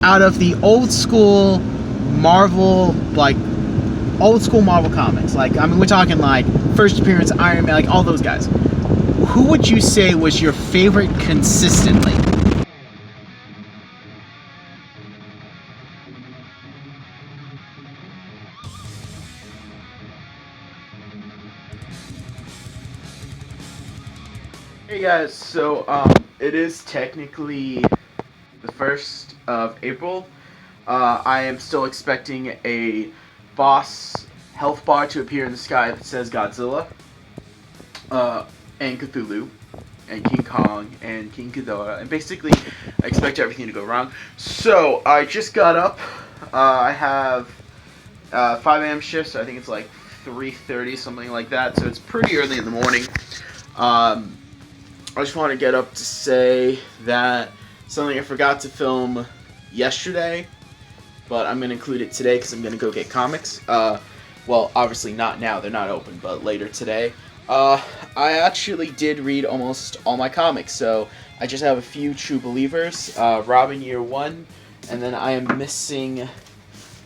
out of the old school Marvel, like old school Marvel comics. Like, I mean, we're talking like first appearance Iron Man, like all those guys. Who would you say was your favorite consistently? Hey guys, so it is technically the 1st of April. I am still expecting a boss health bar to appear in the sky that says Godzilla, and Cthulhu, and King Kong, and King Ghidorah, and basically I expect everything to go wrong. So I just got up. I have 5 a.m. shift, so I think it's like 3:30, something like that. So it's pretty early in the morning. I just want to get up to say that something I forgot to film yesterday, but I'm going to include it today because I'm going to go get comics. Well, obviously not now, they're not open, but later today. I actually did read almost all my comics, so I just have a few True Believers, Robin Year 1, and then I am missing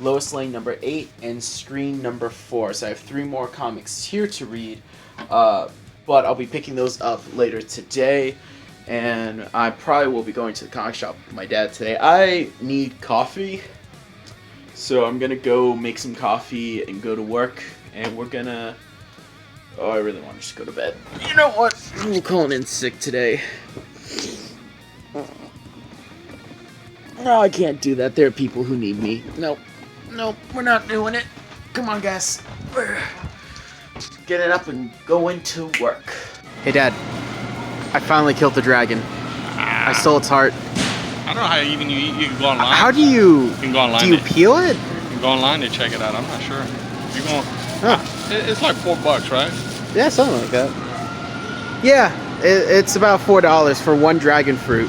Lois Lane number 8 and Screen number 4, so I have 3 more comics here to read. But I'll be picking those up later today, and I probably will be going to the comic shop with my dad today. I need coffee, so I'm gonna go make some coffee and go to work, and we're gonna... Oh, I really want to just go to bed. You know what? I'm calling in sick today. No, I can't do that. There are people who need me. Nope, we're not doing it. Come on, guys. Get it up and go into work. Hey, Dad. I finally killed the dragon. I stole its heart. I don't know how you can go online. How do you... You can go online. Do you peel it? You can go online to check it out. I'm not sure. You're going... It's like $4, right? Yeah, something like that. Yeah, it's about $4 for one dragon fruit.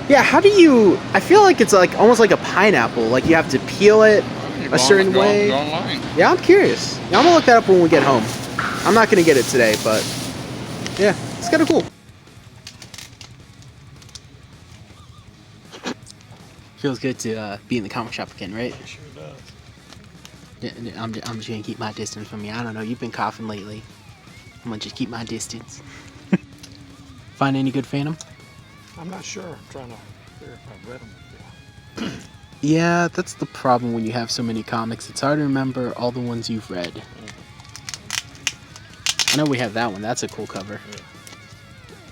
Yeah, how do you... I feel like it's like almost like a pineapple. Like you have to peel it a certain way. Go online. Yeah, I'm curious. Yeah, I'm gonna look that up when we get home. I'm not gonna get it today, but yeah, it's kind of cool. Feels good to be in the comic shop again, right? It sure does. Yeah, I'm just gonna keep my distance from you. I don't know. You've been coughing lately. I'm gonna just keep my distance. Find any good Phantom? I'm not sure. I'm trying to figure if I've read them before. Yeah, that's the problem when you have so many comics. It's hard to remember all the ones you've read. I know we have that one. That's a cool cover. Yeah.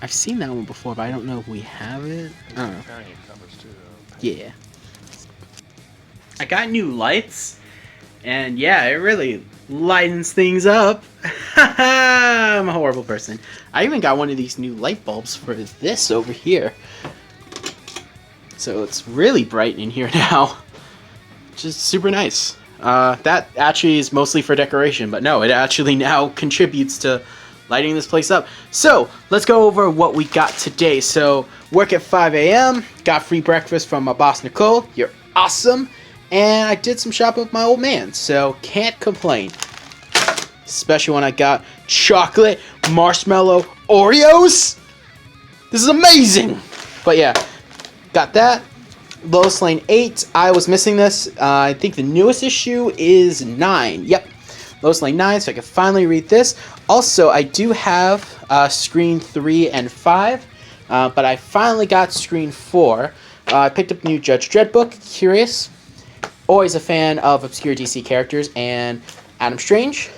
I've seen that one before, but I don't know if we have it. I don't know. Covers too, Yeah. I got new lights, and yeah, it really lightens things up. I'm a horrible person. I even got one of these new light bulbs for this over here. So it's really bright in here now. Just super nice. That actually is mostly for decoration, but no, it actually now contributes to lighting this place up. So let's go over what we got today. So work at 5 a.m. Got free breakfast from my boss Nicole. You're awesome. And I did some shopping with my old man, so can't complain. Especially when I got chocolate marshmallow Oreos. This is amazing. But yeah, got that. Lois Lane 8. I was missing this. I think the newest issue is 9. Yep. Lois Lane 9, so I can finally read this. Also, I do have Screen 3 and 5, but I finally got Screen 4. I picked up a new Judge Dredd book. Curious. Always a fan of obscure DC characters, and Adam Strange.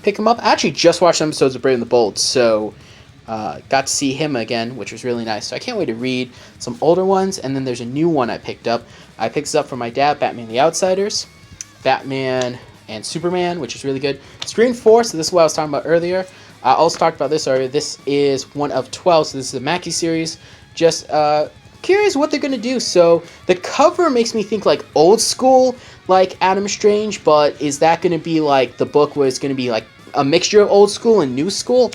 Pick him up. I actually just watched some episodes of Brave and the Bold, so got to see him again, which was really nice. So I can't wait to read some older ones, and then there's a new one I picked up. I picked this up for my dad, Batman the Outsiders, Batman and Superman, which is really good. Screen 4, so this is what I was talking about earlier. I also talked about this earlier. This is one of 12, so this is the Mackie series. Just curious what they're going to do. So the cover makes me think like old school, like Adam Strange, but is that going to be like the book where it's going to be like a mixture of old school and new school?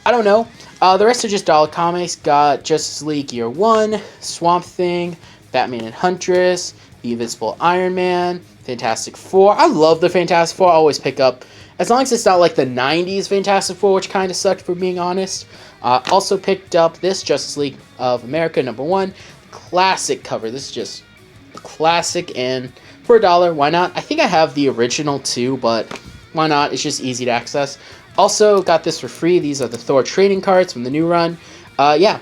I don't know. The rest are just dollar comics. Got Justice League Year 1, Swamp Thing, Batman and Huntress, The Invincible Iron Man, Fantastic Four. I love the Fantastic Four. I always pick up, as long as it's not like the 90s Fantastic Four, which kind of sucked for being honest. Also picked up this Justice League of America #1. Classic cover. This is just classic, and for $1, why not? I think I have the original too, but why not? It's just easy to access. Also got this for free. These are the Thor trading cards from the new run. Yeah,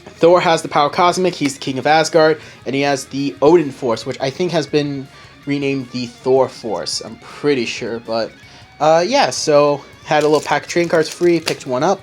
Thor has the power cosmic. He's the king of Asgard, and he has the Odin Force, which I think has been renamed the Thor Force. I'm pretty sure, but yeah. So had a little pack of trading cards free. Picked one up.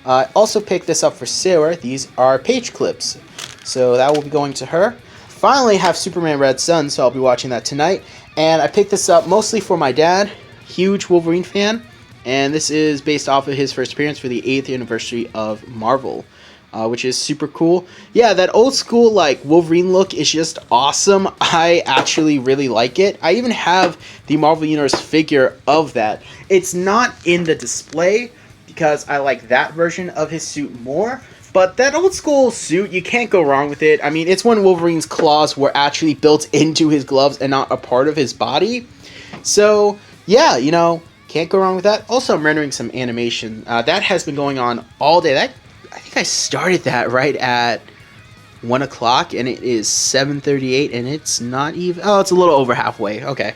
Also picked this up for Sarah. These are page clips, so that will be going to her. Finally have Superman Red Sun, so I'll be watching that tonight. And I picked this up mostly for my dad, huge Wolverine fan, and this is based off of his first appearance for the 8th anniversary of Marvel, which is super cool. Yeah, that old school like Wolverine look is just awesome. I actually really like it. I even have the Marvel Universe figure of that. It's not in the display because I like that version of his suit more. But that old school suit, you can't go wrong with it. I mean, it's when Wolverine's claws were actually built into his gloves and not a part of his body. So, yeah, you know, can't go wrong with that. Also, I'm rendering some animation. That has been going on all day. I think I started that right at 1 o'clock, and it is 7:38, and it's not even... Oh, it's a little over halfway. Okay.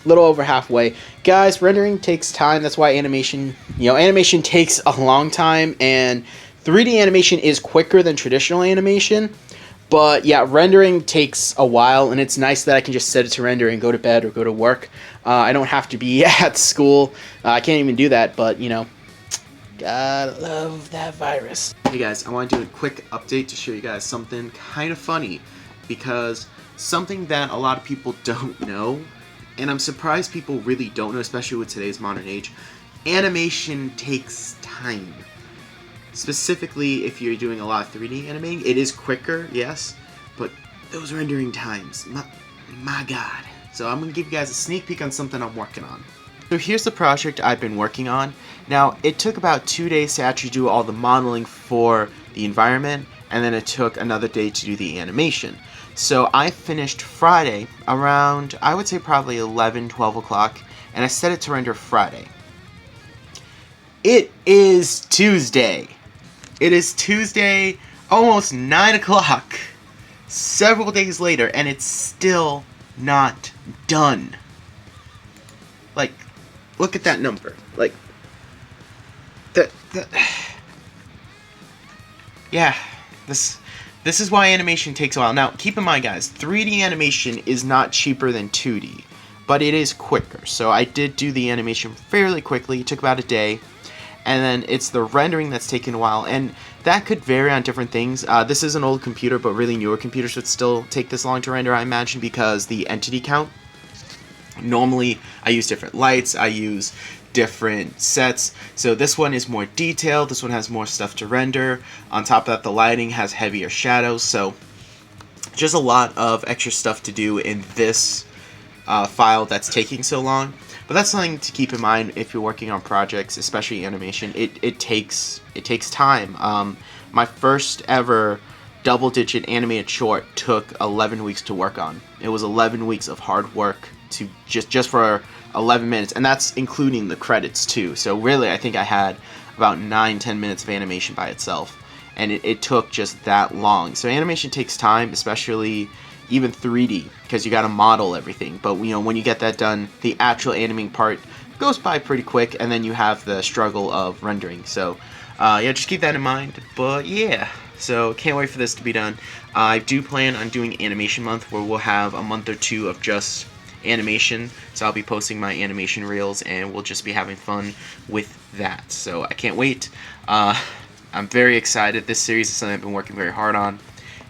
A little over halfway. Guys, rendering takes time. That's why animation takes a long time, and 3D animation is quicker than traditional animation. But yeah, rendering takes a while, and it's nice that I can just set it to render and go to bed or go to work. I don't have to be at school. I can't even do that, but you know, gotta love that virus. Hey guys, I want to do a quick update to show you guys something kind of funny, because something that a lot of people don't know, and I'm surprised people really don't know, especially with today's modern age, animation takes time. Specifically, if you're doing a lot of 3D animating, it is quicker, yes, but those rendering times, my god. So I'm going to give you guys a sneak peek on something I'm working on. So here's the project I've been working on. Now, it took about 2 days to actually do all the modeling for the environment, and then it took another day to do the animation. So I finished Friday around, I would say probably 11, 12 o'clock, and I set it to render Friday. It is Tuesday. It is Tuesday, almost 9 o'clock, several days later, and it's still not done. Like, look at that number. Like, yeah, this is why animation takes a while. Now, keep in mind, guys, 3D animation is not cheaper than 2D, but it is quicker. So I did do the animation fairly quickly. It took about a day. And then it's the rendering that's taking a while, and that could vary on different things. This is an old computer, but really newer computers would still take this long to render, I imagine, because the entity count. Normally, I use different lights, I use different sets, so this one is more detailed, this one has more stuff to render. On top of that, the lighting has heavier shadows, so just a lot of extra stuff to do in this file that's taking so long. But that's something to keep in mind if you're working on projects, especially animation. It takes time. My first ever double-digit animated short took 11 weeks to work on. It was 11 weeks of hard work to just for 11 minutes, and that's including the credits too. So really, I think I had about 9-10 minutes of animation by itself, and it took just that long. So animation takes time, especially even 3D, because you got to model everything. But you know, when you get that done, the actual animating part goes by pretty quick, and then you have the struggle of rendering. So yeah, just keep that in mind. But yeah, so can't wait for this to be done. I do plan on doing animation month, where we'll have a month or two of just animation. So I'll be posting my animation reels, and we'll just be having fun with that. So I can't wait. I'm very excited. This series is something I've been working very hard on,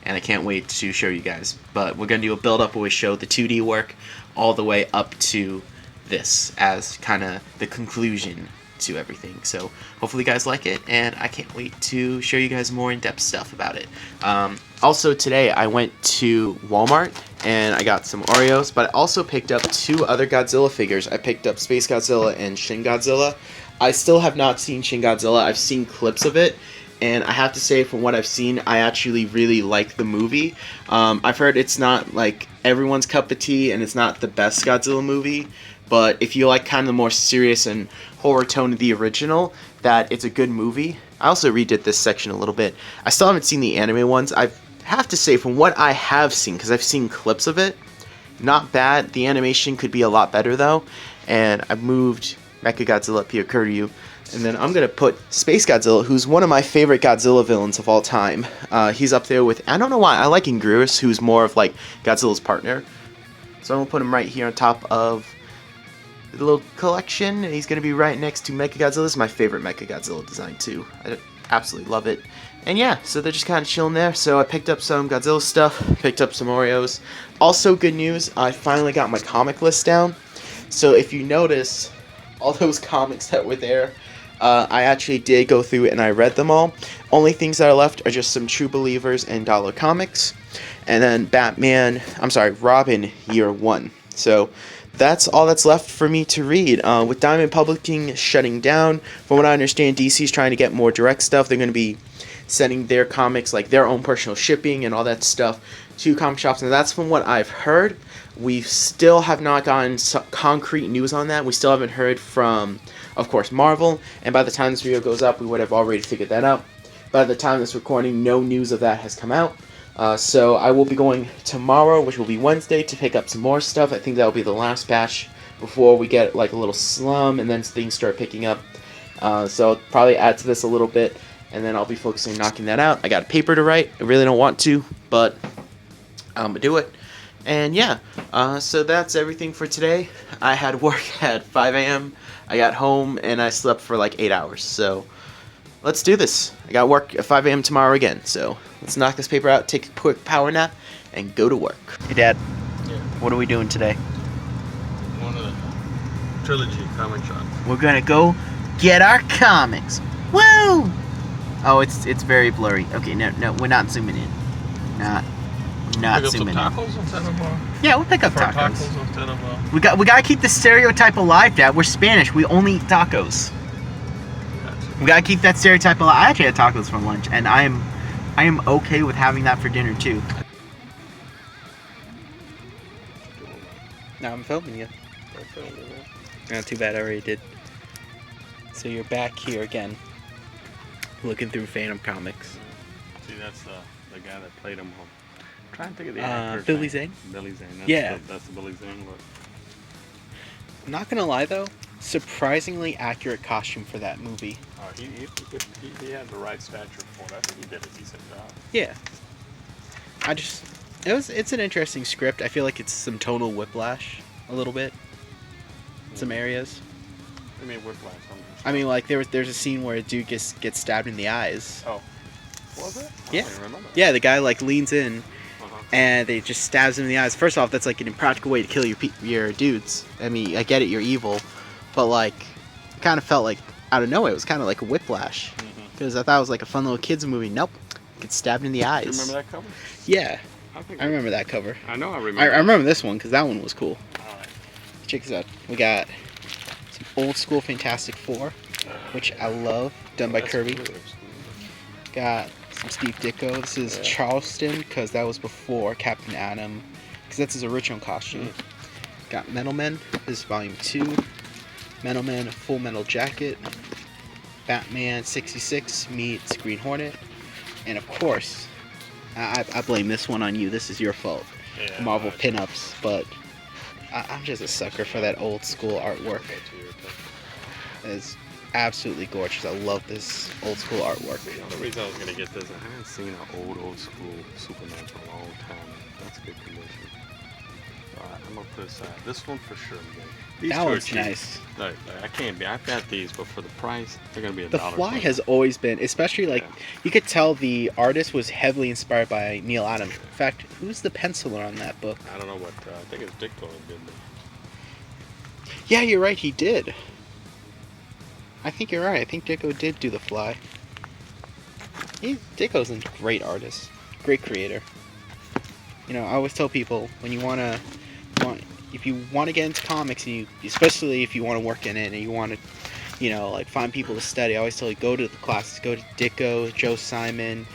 and I can't wait to show you guys. But we're going to do a build-up where we show the 2D work all the way up to this as kind of the conclusion to everything. So hopefully you guys like it, and I can't wait to show you guys more in-depth stuff about it. Also today I went to Walmart and I got some Oreos, but I also picked up 2 other Godzilla figures. I picked up Space Godzilla and Shin Godzilla. I still have not seen Shin Godzilla. I've seen clips of it, and I have to say, from what I've seen, I actually really like the movie. I've heard it's not like everyone's cup of tea, and it's not the best Godzilla movie, but if you like kind of the more serious and horror tone of the original, that it's a good movie. I also redid this section a little bit. I still haven't seen the anime ones. I've have to say, from what I have seen, because I've seen clips of it, not bad. The animation could be a lot better though. And I've moved Mechagodzilla up here, Kuryu. And then I'm going to put Space Godzilla, who's one of my favorite Godzilla villains of all time. He's up there with, I don't know why, I like Ingruis, who's more of like Godzilla's partner. So I'm going to put him right here on top of the little collection. And he's going to be right next to Mechagodzilla. This is my favorite Mechagodzilla design too. I absolutely love it. And yeah, so they're just kind of chilling there. So I picked up some Godzilla stuff, picked up some Oreos. Also, good news, I finally got my comic list down. So if you notice, all those comics that were there, I actually did go through and I read them all. Only things that are left are just some True Believers and Dollar Comics. And then Robin Year 1. So that's all that's left for me to read. With Diamond Publishing shutting down, from what I understand, DC's trying to get more direct stuff. They're going to be sending their comics, like their own personal shipping and all that stuff, to comic shops. And that's from what I've heard. We still have not gotten concrete news on that. We still haven't heard from, of course, Marvel. And by the time this video goes up, we would have already figured that out. By the time this recording, no news of that has come out. So I will be going tomorrow, which will be Wednesday, to pick up some more stuff. I think that will be the last batch before we get like a little slum and then things start picking up. So I'll probably add to this a little bit, and then I'll be focusing on knocking that out. I got a paper to write. I really don't want to, but I'm going to do it. And yeah, so that's everything for today. I had work at 5 a.m. I got home and I slept for like 8 hours. So let's do this. I got work at 5 a.m. tomorrow again. So let's knock this paper out, take a quick power nap, and go to work. Hey, Dad. Yeah. What are we doing today? One of the trilogy comic shops. We're gonna go get our comics. Woo! Oh, it's very blurry. Okay, no, we're not zooming in. Not zooming in. Tacos instead of Yeah, we'll pick up tacos. tacos instead of We gotta keep the stereotype alive, Dad. We're Spanish. We only eat tacos. We gotta keep that stereotype alive. I actually had tacos for lunch, and I am okay with having that for dinner too. Now I'm filming you. Not too bad. I already did. So you're back here again, looking through Phantom Comics. See, that's the guy that played him home. I'm trying to think of the actor. Billy Zane. Billy Zane. That's the Billy Zane look. I'm not gonna lie though, surprisingly accurate costume for that movie. Oh, he had the right stature for it. I think he did a decent job. Yeah. It's an interesting script. I feel like it's some tonal whiplash a little bit. Some areas. I mean whiplash. I mean, like there's a scene where a dude gets stabbed in the eyes. Oh. Was it? I Yeah. don't even remember. Yeah, the guy like leans in, and they just stabs him in the eyes. First off, that's like an impractical way to kill your dudes. I mean, I get it, you're evil, but like, it kind of felt like out of nowhere. It was kind of like a whiplash, because I thought it was like a fun little kids movie. Nope, gets stabbed in the eyes. Do you remember that cover? Yeah, I remember that cover. I know I remember. I remember this one because that one was cool. All right. Check this out. We got some old school Fantastic Four, which I love, done by Kirby. Got some Steve Ditko. This is Charleston, because that was before Captain Atom, because that's his original costume. Got Metal Men. This is Volume 2. Metal Men Full Metal Jacket. Batman 66 meets Green Hornet. And of course, I blame this one on you. This is your fault. Yeah, Marvel pinups, but I'm just a sucker for that old school artwork. It's absolutely gorgeous. I love this old school artwork. The reason I was gonna get this, I haven't seen an old school Superman for a long time. That's good condition. Alright, I'm gonna put aside this one for sure. Man. These That two are one's cheap. nice. Like, I can't be. I've got these, but for the price, they're gonna be The $1. Fly has always been, especially like, you could tell the artist was heavily inspired by Neil Adams. In fact, who's the penciler on that book? I don't know what. I think it's Ditko that did it. Yeah, you're right, he did. I think you're right. I think Ditko did do The Fly. Ditko's a great artist, great creator. You know, I always tell people when if you want to get into comics, and especially if you want to work in it and you want to, you know, like find people to study, I always tell you go to the classes, go to Ditko, Joe Simon,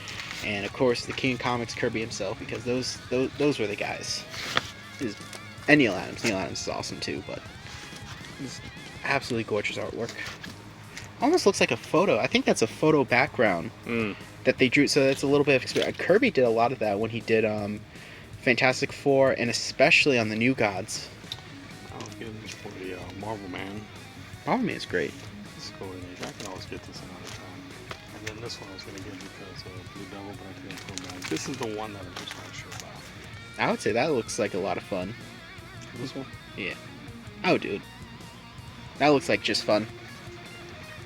and of course the King of Comics, Kirby himself, because those were the guys. And Neil Adams. Neil Adams is awesome too, but it's absolutely gorgeous artwork. Almost looks like a photo. I think that's a photo background. that they drew. So that's a little bit of experience. Kirby did a lot of that when he did Fantastic Four, and especially on the New Gods. I was getting this for the Marvel Man. Marvel Man is great. Let's go in these. I can always get this another time. And then this one I was going to get because of Blue Devil, but I couldn't put them back. This is the one that I'm just not sure about. I would say that looks like a lot of fun. This one? Yeah. Oh, dude. That looks like just fun.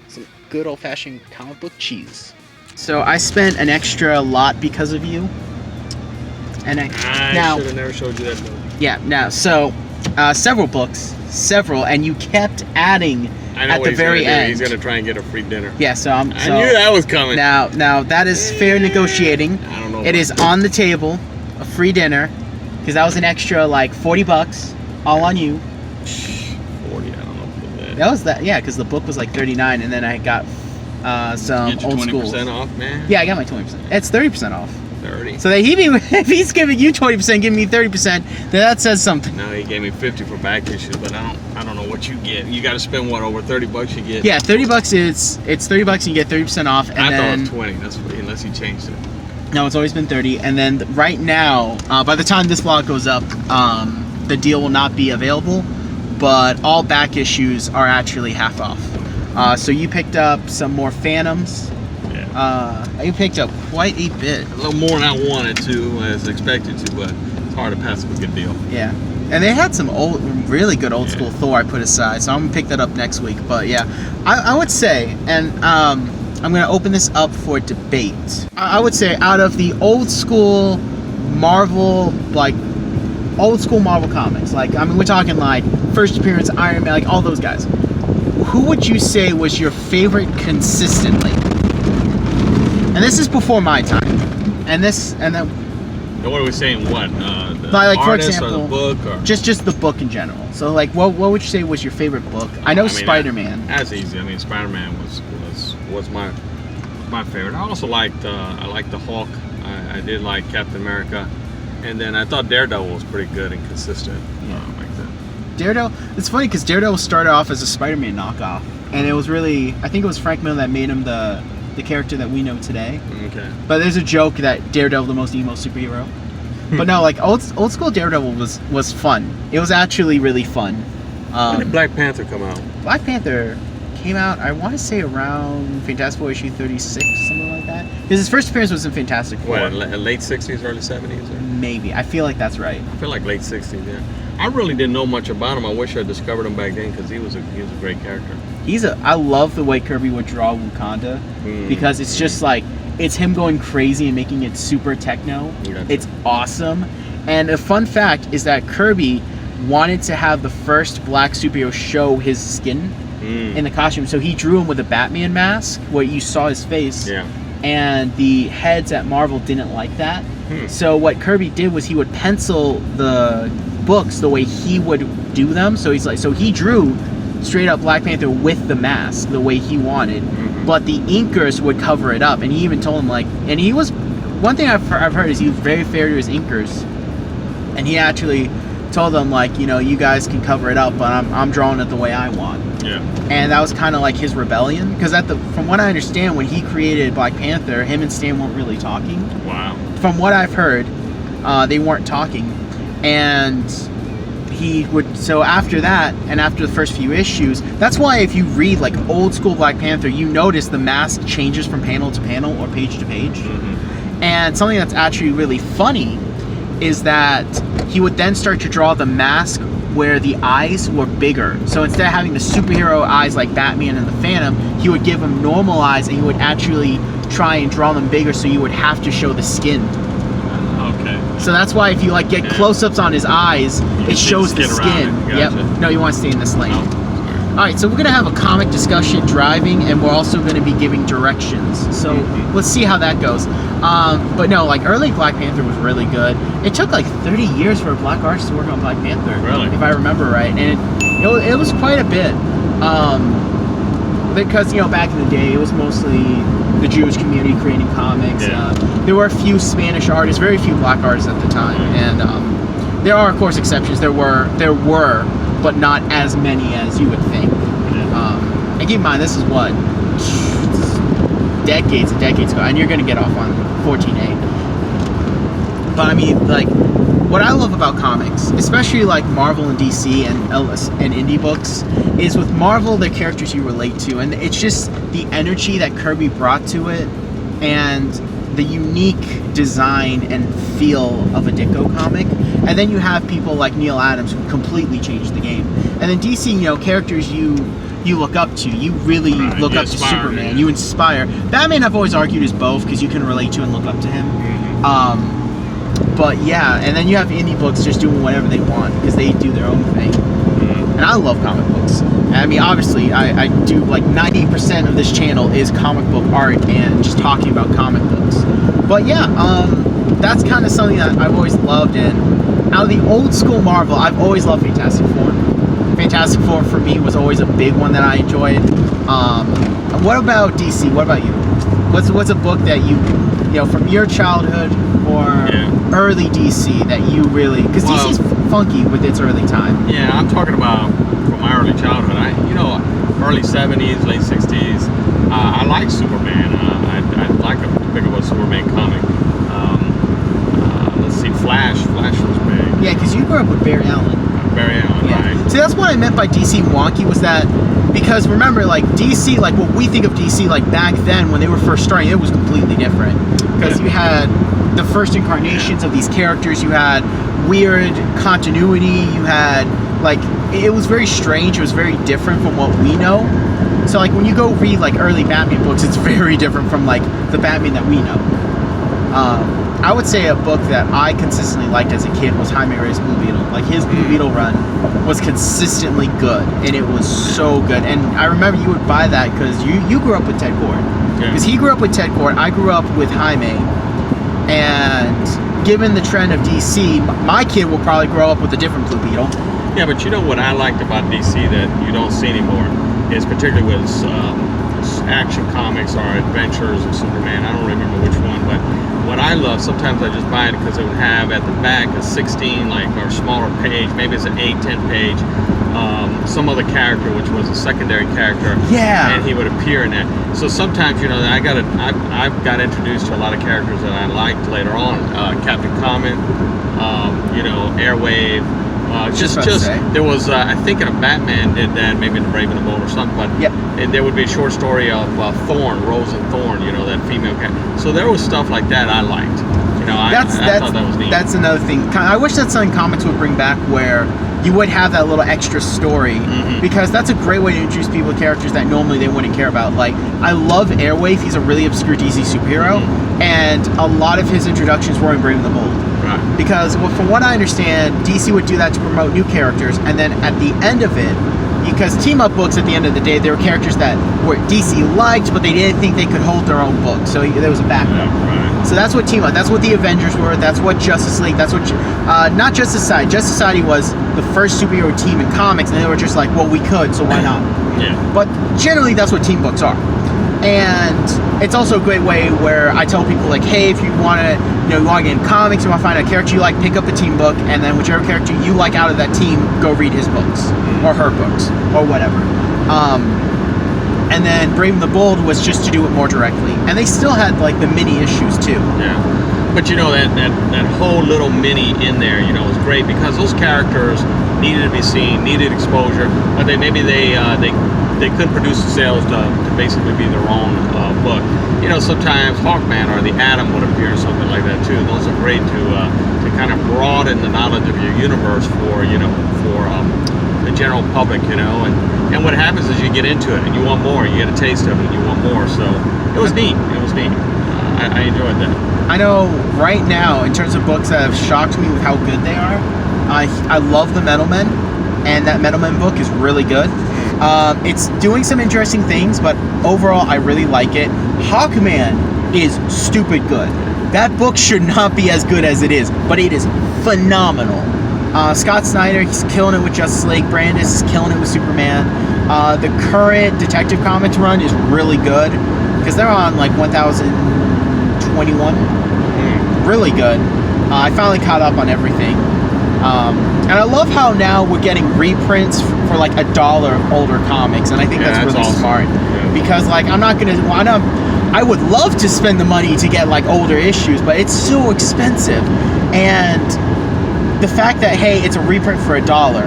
Some good old-fashioned comic book cheese. So I spent an extra lot because of you. And I now, should have never showed you that movie. yeah, now, so several books, and you kept adding I know at what the he's very gonna do. end. He's going to try and get a free dinner. Yeah, so I knew that was coming. Now that is fair negotiating. I don't know. It is on the table, a free dinner, because that was an extra like $40, all on you. 40, I don't know about that. That was that, yeah, because the book was like $39, and then I got some Get your old 20% schools. off, man. Yeah, I got my 20%. It's 30% off. 30. So that if he's giving you 20%, giving me 30%, then that says something. No, he gave me 50 for back issues, but I don't know what you get. You got to spend what, over $30 you get? Yeah, $30 is it's $30 and you get 30% off, and I thought then it was 20. That's what, unless he changed it. no, it's always been 30. And then right now, by the time this vlog goes up, the deal will not be available, but all back issues are actually half off. So you picked up some more Phantoms. Yeah. You picked up quite a bit. A little more than I wanted to, as expected to, but it's hard to pass up a good deal. Yeah. And they had some really good old Yeah. school Thor I put aside, so I'm gonna pick that up next week. But yeah, I would say, and I'm gonna open this up for debate. I would say out of the old school Marvel, like old school Marvel comics, like I mean we're talking like first appearance Iron Man, like all those guys. Who would you say was your favorite consistently? And this is before my time. And then And what are we saying? What? The like, for artist example, or the book? Or? just the book in general. So like what would you say was your favorite book? I know Spider-Man. That's easy. I mean, Spider-Man was my favorite. I also liked I liked the Hulk. I did like Captain America, and then I thought Daredevil was pretty good and consistent. Like that. Daredevil. It's funny because Daredevil started off as a Spider-Man knockoff, and it was really, I think it was Frank Miller that made him the character that we know today. Okay. But there's a joke that Daredevil the most emo superhero. But no, like old school Daredevil was fun. It was actually really fun. When did Black Panther come out? Black Panther came out, I want to say around Fantastic Four issue 36, something like that. Because his first appearance was in Fantastic Four. What, late 60s, early 70s? Or? Maybe. I feel like that's right. I feel like late 60s, yeah. I really didn't know much about him. I wish I discovered him back then because he was a great character. I love the way Kirby would draw Wakanda because it's just like, it's him going crazy and making it super techno. Gotcha. It's awesome. And a fun fact is that Kirby wanted to have the first black superhero show his skin in the costume. So he drew him with a Batman mask where you saw his face. Yeah. And the heads at Marvel didn't like that. So what Kirby did was he would pencil the books the way he would do them. So he drew straight up Black Panther with the mask the way he wanted, but the inkers would cover it up. And he even told him and he was, one thing I've heard is he was very fair to his inkers, and he actually told them you guys can cover it up, but I'm drawing it the way I want. Yeah. And that was kind of like his rebellion, because from what I understand, when he created Black Panther, him and Stan weren't really talking. Wow. From what I've heard, they weren't talking, and so after that, and after the first few issues, that's why if you read like old school Black Panther, you notice the mask changes from panel to panel or page to page. And something that's actually really funny is that he would then start to draw the mask where the eyes were bigger. So instead of having the superhero eyes like Batman and the Phantom, he would give him normal eyes, and he would actually try and draw them bigger, so you would have to show the skin. Okay. So that's why if you get close-ups on his eyes, it shows the skin. Gotcha. Yep. No, you want to stay in this lane. Oh, All right, so we're gonna have a comic discussion driving, and we're also gonna be giving directions. So let's see how that goes. But no, early Black Panther was really good. It took 30 years for a black artist to work on Black Panther. Really? If I remember right, and it was quite a bit. Because back in the day, it was mostly the Jewish community creating comics. Yeah. There were a few Spanish artists, very few black artists at the time, and there are of course exceptions. There were, but not as many as you would think. And keep in mind, this is what, decades and decades ago, and you're gonna get off on 14A. But I mean, like, what I love about comics, especially like Marvel and DC and indie books, is with Marvel, they're characters you relate to, and it's just the energy that Kirby brought to it, and the unique design and feel of a Ditko comic. And then you have people like Neil Adams who completely changed the game. And then DC, you know, characters you look up to. You really look up to Superman. Yeah. You inspire. Batman, I've always argued, is both, because you can relate to and look up to him. But yeah, and then you have indie books just doing whatever they want because they do their own thing. And I love comic books. I mean, obviously, I do like 90% of this channel is comic book art and just talking about comic books. But yeah, that's kind of something that I've always loved. And out of the old school Marvel, I've always loved Fantastic Four. Fantastic Four for me was always a big one that I enjoyed. What about DC? What about you? What's a book that you know, from your childhood or early DC that you really, because DC's funky with its early time. Yeah, I'm talking about from my early childhood. Early 70s, late 60s. I like Superman. I'd like to pick up a Superman comic. Let's see, Flash. Flash was big. Yeah, because you grew up with Barry Allen. Barry Allen, right. See, that's what I meant by DC wonky, was that, because remember, like, DC, like, what we think of DC, like, back then, when they were first starting, it was completely different. Because you had the first incarnations of these characters, you had weird continuity, you had, like, it was very strange, it was very different from what we know. So, like, when you go read, like, early Batman books, it's very different from, like, the Batman that we know. I would say a book that I consistently liked as a kid was Jaime Reyes' Blue Beetle. Like, his Blue Beetle run was consistently good, and it was so good. And I remember you would buy that because you grew up with Ted Kord. Because he grew up with Ted Kord, I grew up with Jaime, and given the trend of DC, my kid will probably grow up with a different Blue Beetle. Yeah, but you know what I liked about DC that you don't see anymore is particularly with Action Comics or Adventures of Superman. I don't remember which one, but what I love, sometimes I just buy it because it would have at the back a 16, like, or smaller page, maybe it's an 8-10 page, some other character which was a secondary character, and he would appear in that. So sometimes, you know, I've got introduced to a lot of characters that I liked later on. Captain Comet, you know, Airwave. There was, I think in a Batman did that, maybe in the Brave and the Bold or something, but there would be a short story of Thorn, Rose and Thorn, you know, that female character. So there was stuff like that I liked. You know, I thought that was neat. That's another thing. I wish that's something comics would bring back, where you would have that little extra story, because that's a great way to introduce people to characters that normally they wouldn't care about. Like, I love Airwave. He's a really obscure DC superhero, and a lot of his introductions were in Brave and the Bold. Because, well, from what I understand, DC would do that to promote new characters, and then at the end of it, because team-up books, at the end of the day, they were characters that were DC liked, but they didn't think they could hold their own book, so there was a backup. So that's what team-up, that's what the Avengers were, that's what Justice League, that's what, not Justice Society. Justice Society was the first superhero team in comics, and they were just like, well, we could, so why not? But generally, that's what team books are. And it's also a great way where I tell people, like, hey, if you want to, you know, you want to get in comics, you want to find a character you like, pick up a team book, and then whichever character you like out of that team, go read his books, or her books, or whatever. And then Brave and the Bold was just to do it more directly. And they still had, like, the mini issues, too. But, you know, that whole little mini in there, you know, was great, because those characters needed to be seen, needed exposure, but they couldn't produce the sales to basically be their own book. You know, sometimes Hawkman or the Atom would appear or something like that too. Those are great to kind of broaden the knowledge of your universe for, you know, for the general public, you know. And what happens is you get into it and you want more. You get a taste of it and you want more. So it was neat. It was neat. I enjoyed that. I know right now, in terms of books that have shocked me with how good they are, I love the Metal Men, and that Metal Men book is really good. It's doing some interesting things, but overall I really like it. Hawkman is stupid good. That book should not be as good as it is, but it is phenomenal. Scott Snyder, he's killing it with Justice League. Brandis is killing it with Superman. The current Detective Comics run is really good, because they're on like 1021. Really good. I finally caught up on everything. And I love how now we're getting reprints for like $1 of older comics, and I think that's really awesome. smart. Because, like, I'm not gonna I would love to spend the money to get like older issues, but it's so expensive. And the fact that, hey, it's a reprint for $1.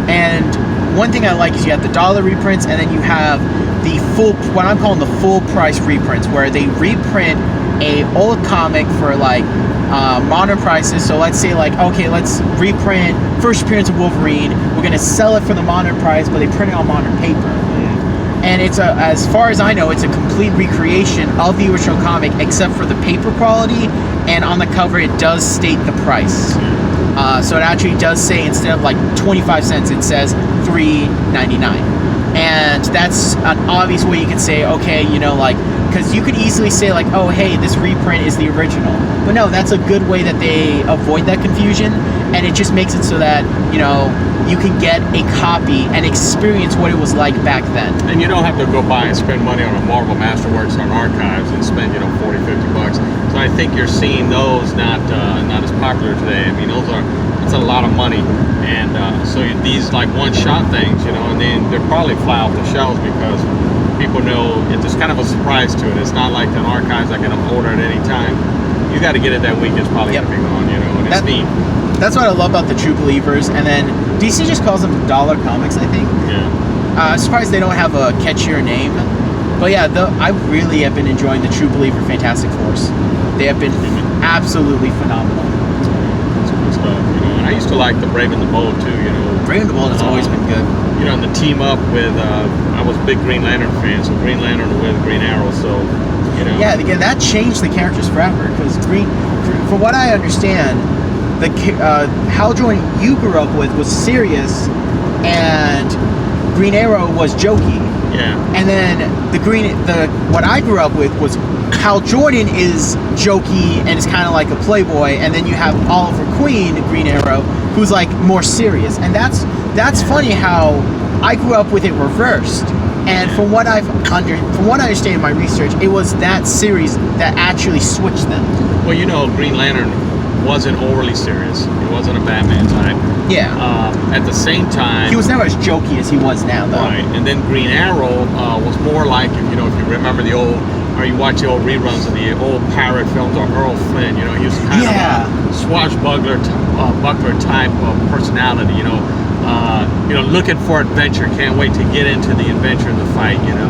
And one thing I like is you have the dollar reprints, and then you have the full, what I'm calling the full price reprints, where they reprint a old comic for like modern prices. So let's say like, okay, let's reprint first appearance of Wolverine. We're gonna sell it for the modern price, but they print it on modern paper. And it's a, as far as I know, it's a complete recreation of the original comic, except for the paper quality. And on the cover, it does state the price. So it actually does say, instead of like 25 cents, it says $3.99. And that's an obvious way you can say, okay, you know, like, because you could easily say like, oh, hey, this reprint is the original. But no, that's a good way that they avoid that confusion. And it just makes it so that, you know, you can get a copy and experience what it was like back then. And you don't have to go buy and spend money on a Marvel Masterworks on archives and spend, you know, 40, 50 bucks. So I think you're seeing those not as popular today. I mean, it's a lot of money. And so these like one-shot things, you know, and then they're probably fly off the shelves because people know it's kind of a surprise to it. It's not like an archives I can order at any time. You got to get it that week. It's probably going to be gone, you know, and it's neat. That's what I love about the True Believers. And then DC just calls them dollar comics, I think. Yeah. I'm surprised they don't have a catchier name. But yeah, I really have been enjoying the True Believer Fantastic Force. They have been absolutely phenomenal. That's good stuff, you know. And I used to like the Brave and the Bold too, you know. Brave and the Bold has always been good. You know, and the team up with, I was a big Green Lantern fan, so Green Lantern with Green Arrow, so, you know. Yeah, again, that changed the characters forever, because for what I understand, the Hal Jordan you grew up with was serious, and Green Arrow was jokey. Yeah. And then what I grew up with was Hal Jordan is jokey and is kind of like a playboy, and then you have Oliver Queen, Green Arrow, who's like more serious. And that's funny how I grew up with it reversed. And from what I understand in my research, it was that series that actually switched them. Well, you know, Green Lantern wasn't overly serious. He wasn't a Batman type. Yeah. At the same time, he was never as jokey as he was now, though. Right. And then Green Arrow was more like, you know, if you remember the old, or you watch the old reruns of the old pirate films, or Earl Flynn, you know, he was kind of a swashbuckler buckler type of personality, you know, looking for adventure, can't wait to get into the adventure and the fight, you know.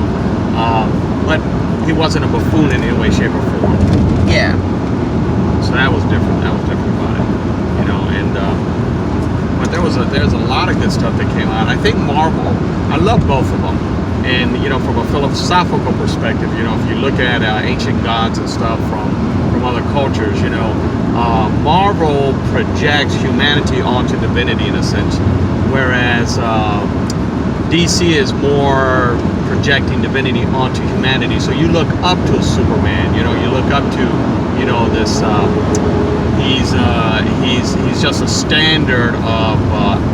But he wasn't a buffoon in any way, shape, or form. Yeah. So that was different. That was different about it, you know. And but there's a lot of good stuff that came out. I think Marvel, I love both of them. And you know, from a philosophical perspective, you know, if you look at ancient gods and stuff from other cultures, you know, Marvel projects humanity onto divinity in a sense, whereas DC is more projecting divinity onto humanity. So you look up to Superman, you know, you look up to, you know, this he's just a standard of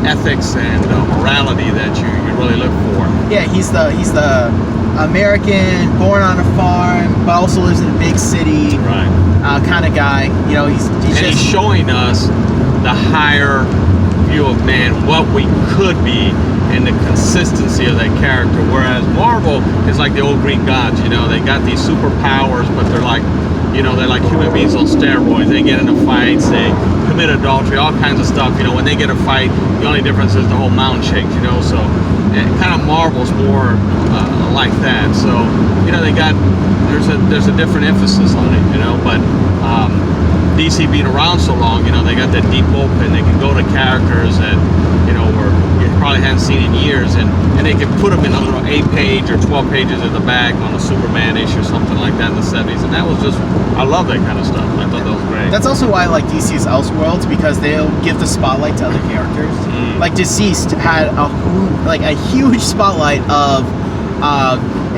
ethics and morality that you really look for. Yeah, he's the American, born on a farm, but also lives in a big city, right? Kind of guy. You know, he's showing us the higher view of man, what we could be, and the consistency of that character. Whereas Marvel is like the old Greek gods. You know, they got these superpowers, but they're like, you know, they're like human beings on steroids. They get into fights, they commit adultery, all kinds of stuff. You know, when they get a fight, the only difference is the whole mountain shakes, you know. So it kind of Marvel's more like that. So, you know, there's a different emphasis on it, you know. But DC being around so long, you know, they got that deep open. They can go to characters that, you know, you probably haven't seen in years, and they can put them in a little 8-page or 12 pages in the back on a Superman issue or something like that in the 70s. And that was just, I love that kind of stuff. I thought that was great. That's also why I like DC's Elseworlds, because they'll give the spotlight to other characters. Like Deceased had a huge spotlight of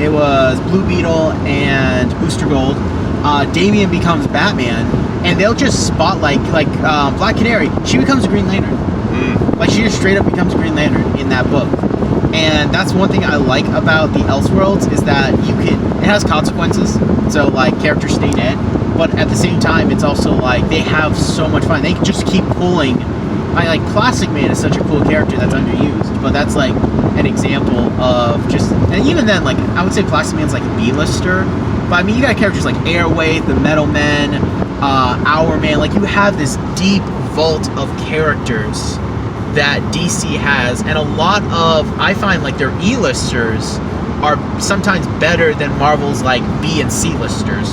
it was Blue Beetle and Booster Gold. Damian becomes Batman, and they'll just spotlight like Black Canary. She becomes a Green Lantern. Like, she just straight up becomes Green Lantern in that book. And that's one thing I like about the Elseworlds, is that it has consequences. So like, characters stay dead, but at the same time, it's also like they have so much fun. They can just keep pulling. Like Plastic Man is such a cool character that's underused, but that's like an example of just. And even then, like, I would say Plastic Man's like a B-lister, But I mean, you got characters like Airwave, the Metal Men, Hour Man. Like, you have this deep vault of characters that DC has, and a lot of, I find, like, their E-listers are sometimes better than Marvel's like B and C listers,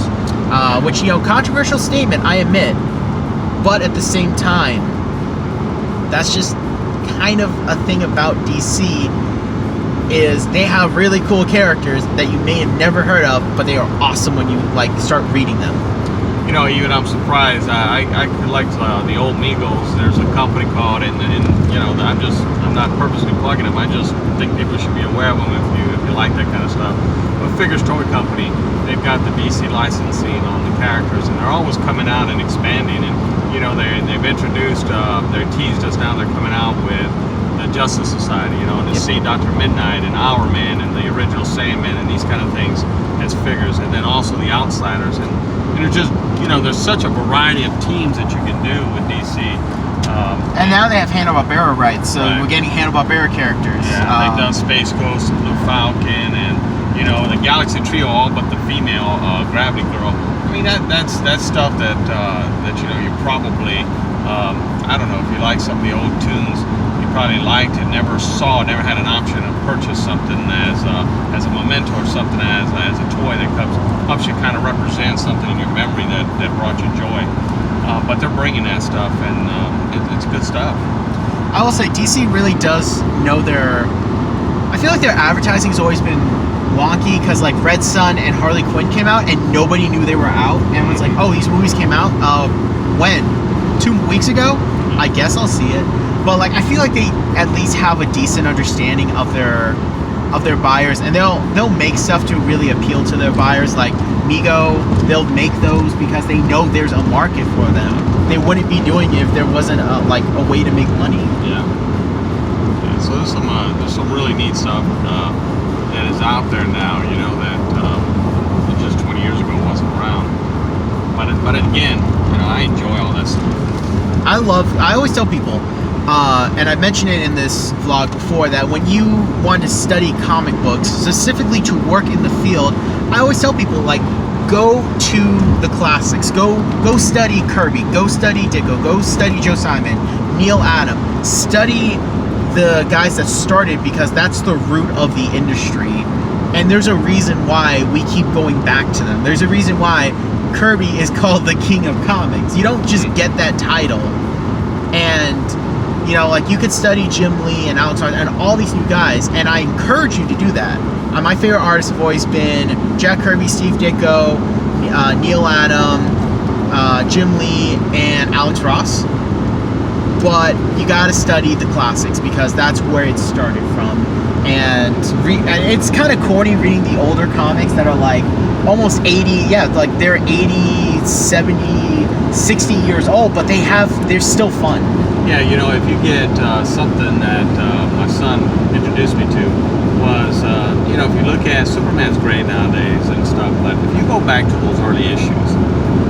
which, you know, controversial statement, I admit, but at the same time, that's just kind of a thing about DC, is they have really cool characters that you may have never heard of, but they are awesome when you like start reading them. You know, even I'm surprised. I collect the old Migos. There's a company called, and you know, I'm not purposely plugging them. I just think people should be aware of them if you like that kind of stuff. But Figures Toy Company, they've got the DC licensing on the characters, and they're always coming out and expanding. And you know, they've introduced, they're teased us now. They're coming out with the Justice Society, you know, and to see Dr. Midnight and Hour Man and the original Sandman and these kind of things as figures, and then also the Outsiders, and it's just, you know, there's such a variety of teams that you can do with DC. And now they have Hanna-Barbera rights, so right. We're getting Hanna-Barbera characters. Yeah, they've done Space Ghost, Blue Falcon, and you know, the Galaxy Trio, all but the female Gravity Girl. I mean, that's stuff that you know, you probably, I don't know, if you like some of the old tunes, you probably liked and never had an option to purchase something as a memento or something as a toy that helps you kind of represent something in your memory that brought you joy. But they're bringing that stuff, and it's good stuff. I will say DC really does know I feel like their advertising has always been wonky, because like Red Sun and Harley Quinn came out and nobody knew they were out, and was like, oh, these movies came out when 2 weeks ago, I guess I'll see it. But like, I feel like they at least have a decent understanding of their buyers, and they'll make stuff to really appeal to their buyers. Like Mego, they'll make those because they know there's a market for them. They wouldn't be doing it if there wasn't a way to make money. Yeah. So there's some really neat stuff that is out there now, you know, that just 20 years ago wasn't around. But again, you know, I enjoy all that stuff. I always tell people, and I mentioned it in this vlog before, that when you want to study comic books, specifically to work in the field, I always tell people, like, go to the classics. Go study Kirby. Go study Ditko. Go study Joe Simon, Neil Adam. Study the guys that started, because that's the root of the industry. And there's a reason why we keep going back to them. There's a reason why Kirby is called the King of Comics. You don't just get that title. And, you know, like, you could study Jim Lee and Alex Ross and all these new guys, and I encourage you to do that. My favorite artists have always been Jack Kirby, Steve Ditko, Neil Adam, Jim Lee, and Alex Ross. But you gotta study the classics, because that's where it started from. And it's kind of corny reading the older comics that are like almost 80, like they're 80, 70, 60 years old, but they're still fun. Yeah, you know, if you get something that my son introduced me to was, you know, if you look at Superman's great nowadays and stuff, but if you go back to those early issues,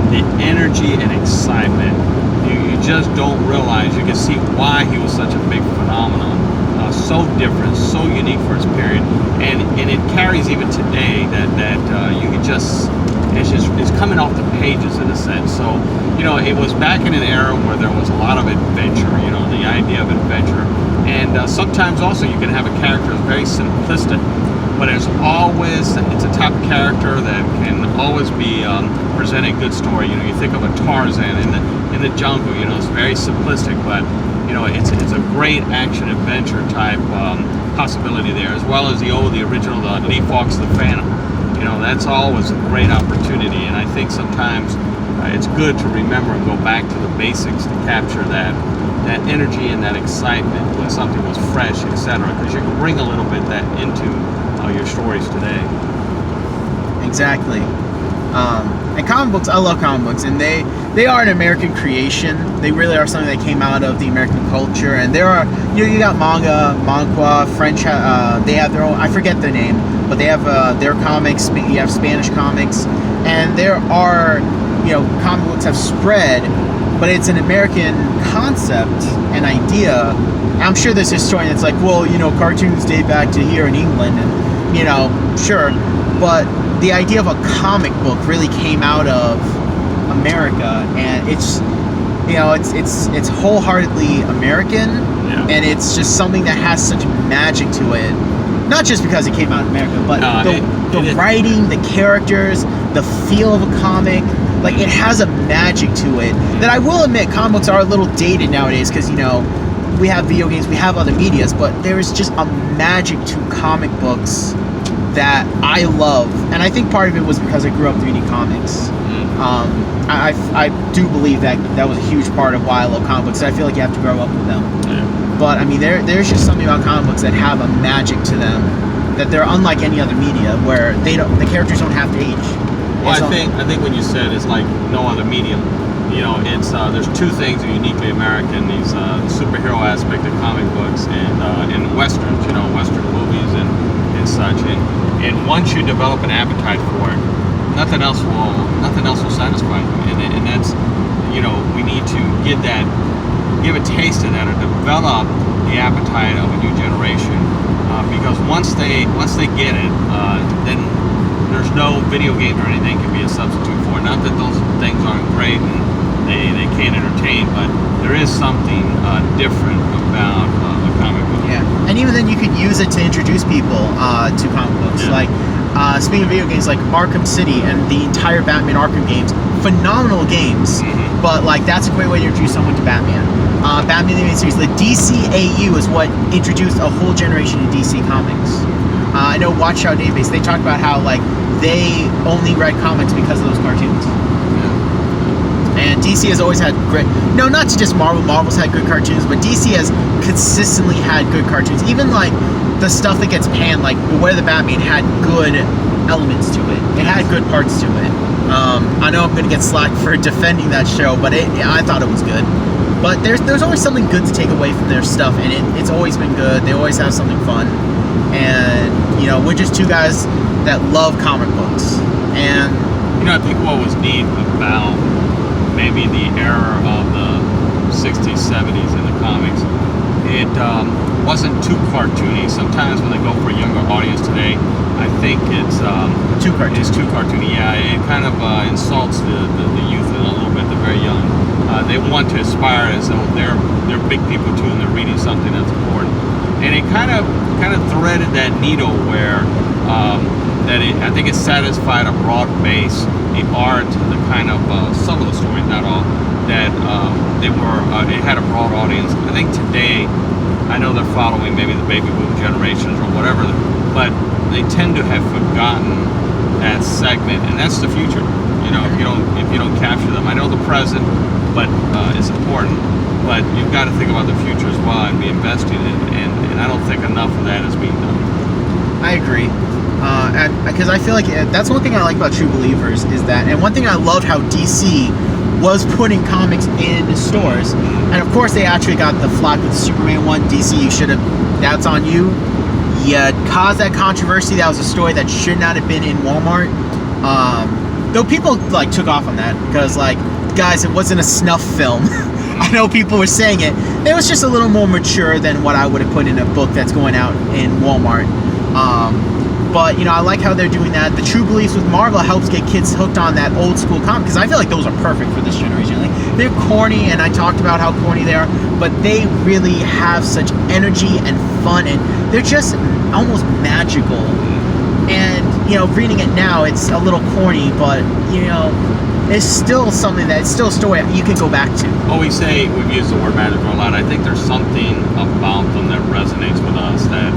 the energy and excitement, you just don't realize. You can see why he was such a big phenomenon. So different, so unique for his period, and it carries even today that you can just, it's coming off the pages in a sense. So, you know, it was back in an era where there was a lot of adventure, you know, the idea of adventure, and sometimes also you can have a character that's very simplistic, but it's a type of character that can always be presenting a good story. You know, you think of a Tarzan in the jungle, you know, it's very simplistic, but you know, it's a great action adventure type possibility there, as well as the original Lee Fawkes the Phantom. You know, that's always a great opportunity, and I think sometimes it's good to remember and go back to the basics to capture that energy and that excitement when something was fresh, etc. Because you can bring a little bit that into your stories today. Exactly. And comic books, I love comic books, and they are an American creation. They really are something that came out of the American culture. And there are, you know, you got manga, manhwa, French. They have their own. I forget their name, but they have their comics. You have Spanish comics, and there are, you know, comic books have spread, but it's an American concept and idea. I'm sure there's a historian that's like, well, you know, cartoons date back to here in England, and you know, sure, but the idea of a comic book really came out of America, and it's it's wholeheartedly American, and it's just something that has such magic to it. Not just because it came out in America, but the writing, the characters, the feel of a comic, like it has a magic to it that I will admit comic books are a little dated nowadays because, we have video games, we have other medias, but there is just a magic to comic books that I love. And I think part of it was because I grew up reading comics. I do believe that was a huge part of why I love comic books. I feel like you have to grow up with them. But I mean, there's just something about comic books that have a magic to them that they're unlike any other media, where the characters don't have to age. Well, I think when you said it's like no other medium, it's there's two things that are uniquely American: these superhero aspect of comic books and westerns, Western movies and such. And once you develop an appetite for it, nothing else will satisfy you. And that's we need to give a taste of that, or develop the appetite of a new generation, because once they get it, then there's no video game or anything can be a substitute for it. Not that those things aren't great and they can't entertain, but there is something different about a comic book. Yeah, and even then you could use it to introduce people to comic books. Like speaking of video games, like Arkham City and the entire Batman Arkham games, phenomenal games. But like that's a great way to introduce someone to Batman. Batman the Animated Series, the DCAU is what introduced a whole generation of DC comics. I know Watchtower Database, they talked about how like they only read comics because of those cartoons. And DC has always had great, not to just Marvel's had good cartoons, but DC has consistently had good cartoons. Even like the stuff that gets panned, like Beware the Batman, had good elements to it. It had good parts to it. I know I'm going to get slack for defending that show, but I thought it was good. But there's always something good to take away from their stuff, and it's always been good. They always have something fun. And, we're just two guys that love comic books. And, I think what was neat about maybe the era of the 60s, 70s in the comics, it wasn't too cartoony. Sometimes when they go for a younger audience today, I think it's too cartoony. It's too cartoony. Yeah, it kind of insults the youth a little bit, the very young. They want to aspire as though they're big people too, and they're reading something that's important. And it kind of threaded that needle where I think it satisfied a broad base, the art, the kind of some of the stories, not all, that it had a broad audience. I think today, I know they're following maybe the baby boom generations or whatever, but they tend to have forgotten that segment, and that's the future. If you don't capture them, I know the present, but it's important. But you've got to think about the future as well and be invested in it, and I don't think enough of that is being done. I agree. Because I feel like that's one thing I like about True Believers is that, and one thing I loved how DC was putting comics in stores, and of course they actually got the flack with the Superman one. DC, you should have, that's on you. You caused that controversy. That was a story that should not have been in Walmart. Though people like took off on that because like, guys, it wasn't a snuff film. I know people were saying it. It was just a little more mature than what I would have put in a book that's going out in Walmart. But, I like how they're doing that. The True Beliefs with Marvel helps get kids hooked on that old school comic, because I feel like those are perfect for this generation. Like, they're corny, and I talked about how corny they are, but they really have such energy and fun, and they're just almost magical. And, reading it now, it's a little corny, but, it's still something it's still a story you can go back to. Well, we've used the word magical a lot. I think there's something about them that resonates with us that,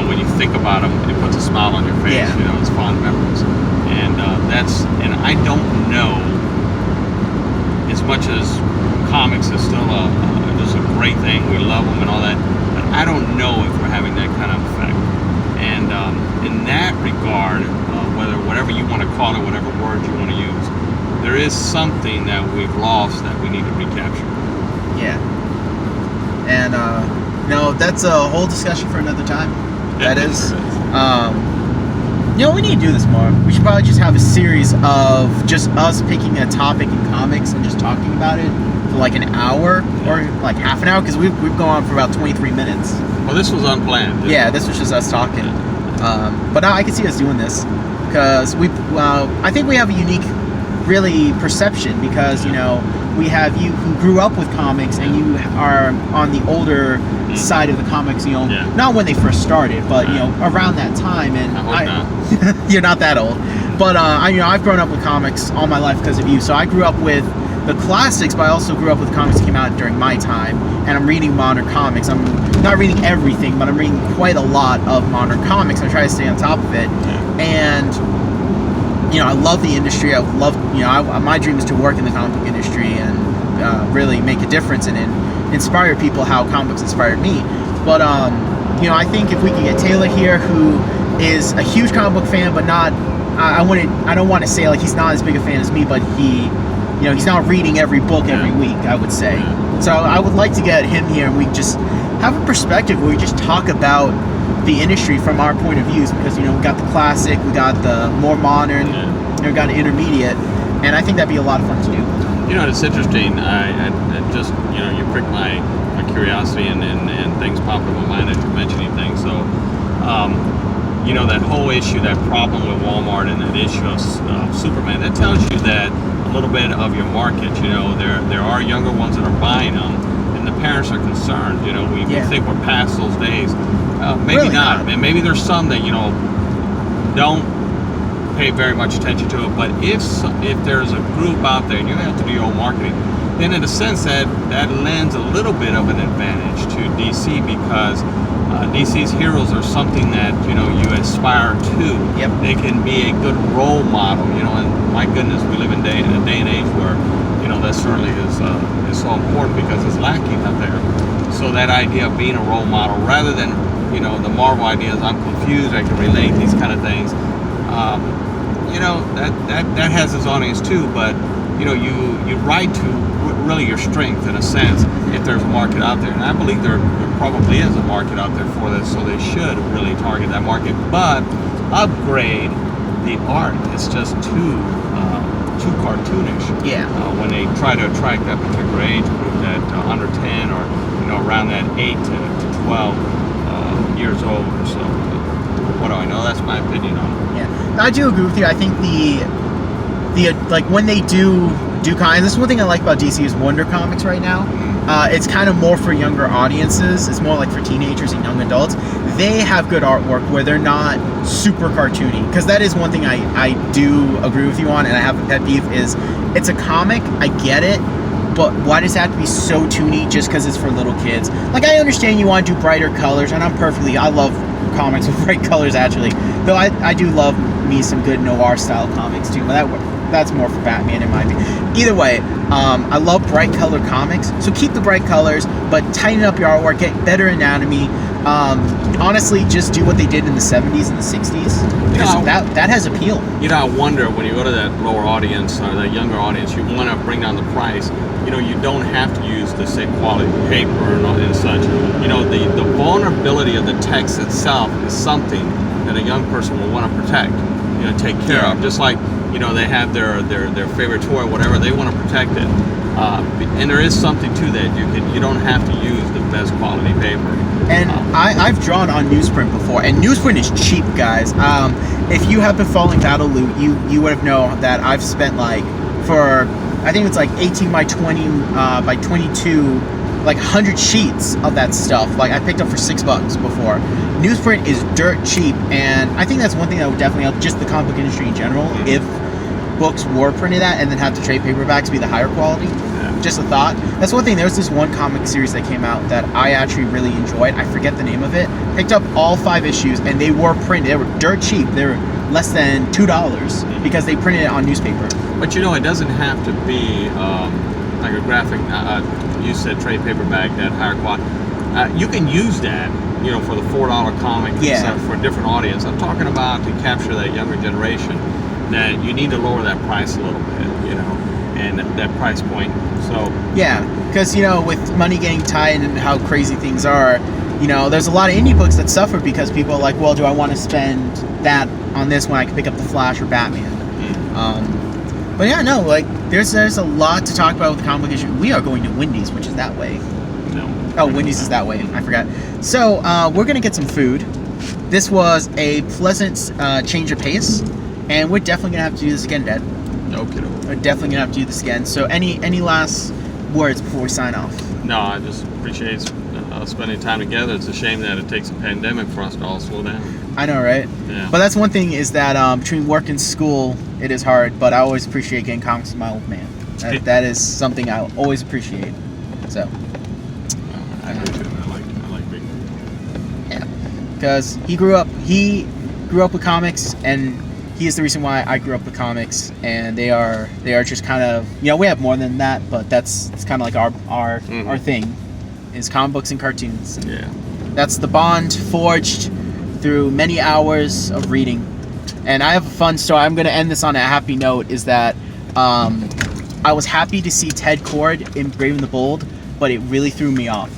when you think about them, it puts a smile on your face. Yeah. It's fond memories. And and I don't know, as much as comics is still just a great thing, we love them and all that, but I don't know if we're having that kind of effect. And in that regard, whatever you want to call it, whatever word you want to use, there is something that we've lost that we need to recapture. Yeah. And no, that's a whole discussion for another time. That is. We need to do this more. We should probably just have a series of just us picking a topic in comics and just talking about it for like an hour or like half an hour, because we've gone on for about 23 minutes. Well, this was unplanned. Yeah, this was just us talking. But now I can see us doing this. because I think we have a unique, really, perception because we have you who grew up with comics and you are on the older side of the comics. Not when they first started, but around that time. And I hope not. You're not that old, but I've grown up with comics all my life because of you. So I grew up with the classics, but I also grew up with comics that came out during my time, and I'm reading modern comics. I'm not reading everything, but I'm reading quite a lot of modern comics. I try to stay on top of it, and I love the industry. I love, my dream is to work in the comic book industry and really make a difference and inspire people how comics inspired me. But I think if we can get Taylor here, who is a huge comic book fan, but not, I don't want to say like he's not as big a fan as me, but he's not reading every book every week, I would say. So I would like to get him here and we just have a perspective where we just talk about the industry from our point of views, because we got the classic, we got the more modern, and we got an intermediate, and I think that'd be a lot of fun to do. It's interesting. I just you pricked my curiosity and things popped in my mind as you're mentioning things. So that whole issue, that problem with Walmart and that issue of Superman, that tells you that a little bit of your market. There are younger ones that are buying them, and the parents are concerned. We think we're past those days. Maybe really not. Maybe there's some that don't pay very much attention to it. But if there's a group out there and you have to do your own marketing, then in a sense that lends a little bit of an advantage to DC, because DC's heroes are something that you aspire to. Yep. They can be a good role model. And my goodness, we live in a day and age where that certainly is so important because it's lacking out there. So that idea of being a role model, rather than the Marvel idea is I'm confused, I can relate, these kind of things. That has its audience too, but you write to really your strength in a sense if there's a market out there, and I believe there probably is a market out there for this, so they should really target that market, but upgrade the art. It's just too cartoonish. When they try to attract that particular age group, that under 10 or around that 8 to 12 years old or so. What do I know? That's my opinion on it. Yeah, I do agree with you. I think the like when they do kind. This is one thing I like about DC is Wonder Comics right now. It's kind of more for younger audiences. It's more like for teenagers and young adults. They have good artwork where they're not super cartoony, because that is one thing I do agree with you on, and I have a pet peeve is it's a comic. I get it. But why does it have to be so toony just because it's for little kids? Like, I understand you want to do brighter colors, and I love comics with bright colors, actually. Though I do love me some good noir-style comics, too. But that's more for Batman, in my opinion. Either way, I love bright color comics. So keep the bright colors, but tighten up your artwork, get better anatomy. Honestly, just do what they did in the 70s and the 60s. Because that has appeal. I wonder, when you go to that lower audience, or that younger audience, you want to bring down the price. You don't have to use the same quality paper and such. The vulnerability of the text itself is something that a young person will want to protect, take care of. Just like, they have their favorite toy, whatever, they want to protect it. And there is something to that. You don't have to use the best quality paper. And I've drawn on newsprint before, and newsprint is cheap, guys. If you have been following Battle Loot, you would have known that I've spent I think it's like 18 by 20 by 22, like 100 sheets of that stuff. Like, I picked up for $6 before. Newsprint is dirt cheap, and I think that's one thing that would definitely help just the comic book industry in general, if books were printed at and then have the trade paperbacks be the higher quality. Just a thought. That's one thing. There was this one comic series that came out that I actually really enjoyed. I forget the name of it. Picked up all 5 issues, and they were printed. They were dirt cheap. They were less than $2 because they printed it on newspaper. But it doesn't have to be like a graphic. You said trade paperback, that higher quality. You can use that, for the $4 comic, for a different audience. I'm talking about to capture that younger generation. That you need to lower that price a little bit, and that price point. So because with money getting tight and how crazy things are, there's a lot of indie books that suffer because people are like, well, do I want to spend that on this when I can pick up The Flash or Batman? But there's a lot to talk about with the comic book issue. We are going to Wendy's, which is that way. No. Oh, Wendy's is that way. I forgot. So we're gonna get some food. This was a pleasant change of pace. And we're definitely gonna have to do this again, Dad. Okay. We're definitely gonna have to do this again. So any last words before we sign off? No, I just appreciate spending time together. It's a shame that it takes a pandemic for us to all slow down. I know, right? Yeah. But that's one thing is that between work and school, it is hard. But I always appreciate getting comics with my old man. That is something I always appreciate. So. I do too. I like big movies. Yeah, because he grew up with comics, and he is the reason why I grew up with comics. And they are just kind of, you know, we have more than that, but it's kind of like our thing, is comic books and cartoons. Yeah. That's the bond forged through many hours of reading. And I have a fun story. I'm going to end this on a happy note. Is that I was happy to see Ted Kord in Brave and the Bold, but it really threw me off.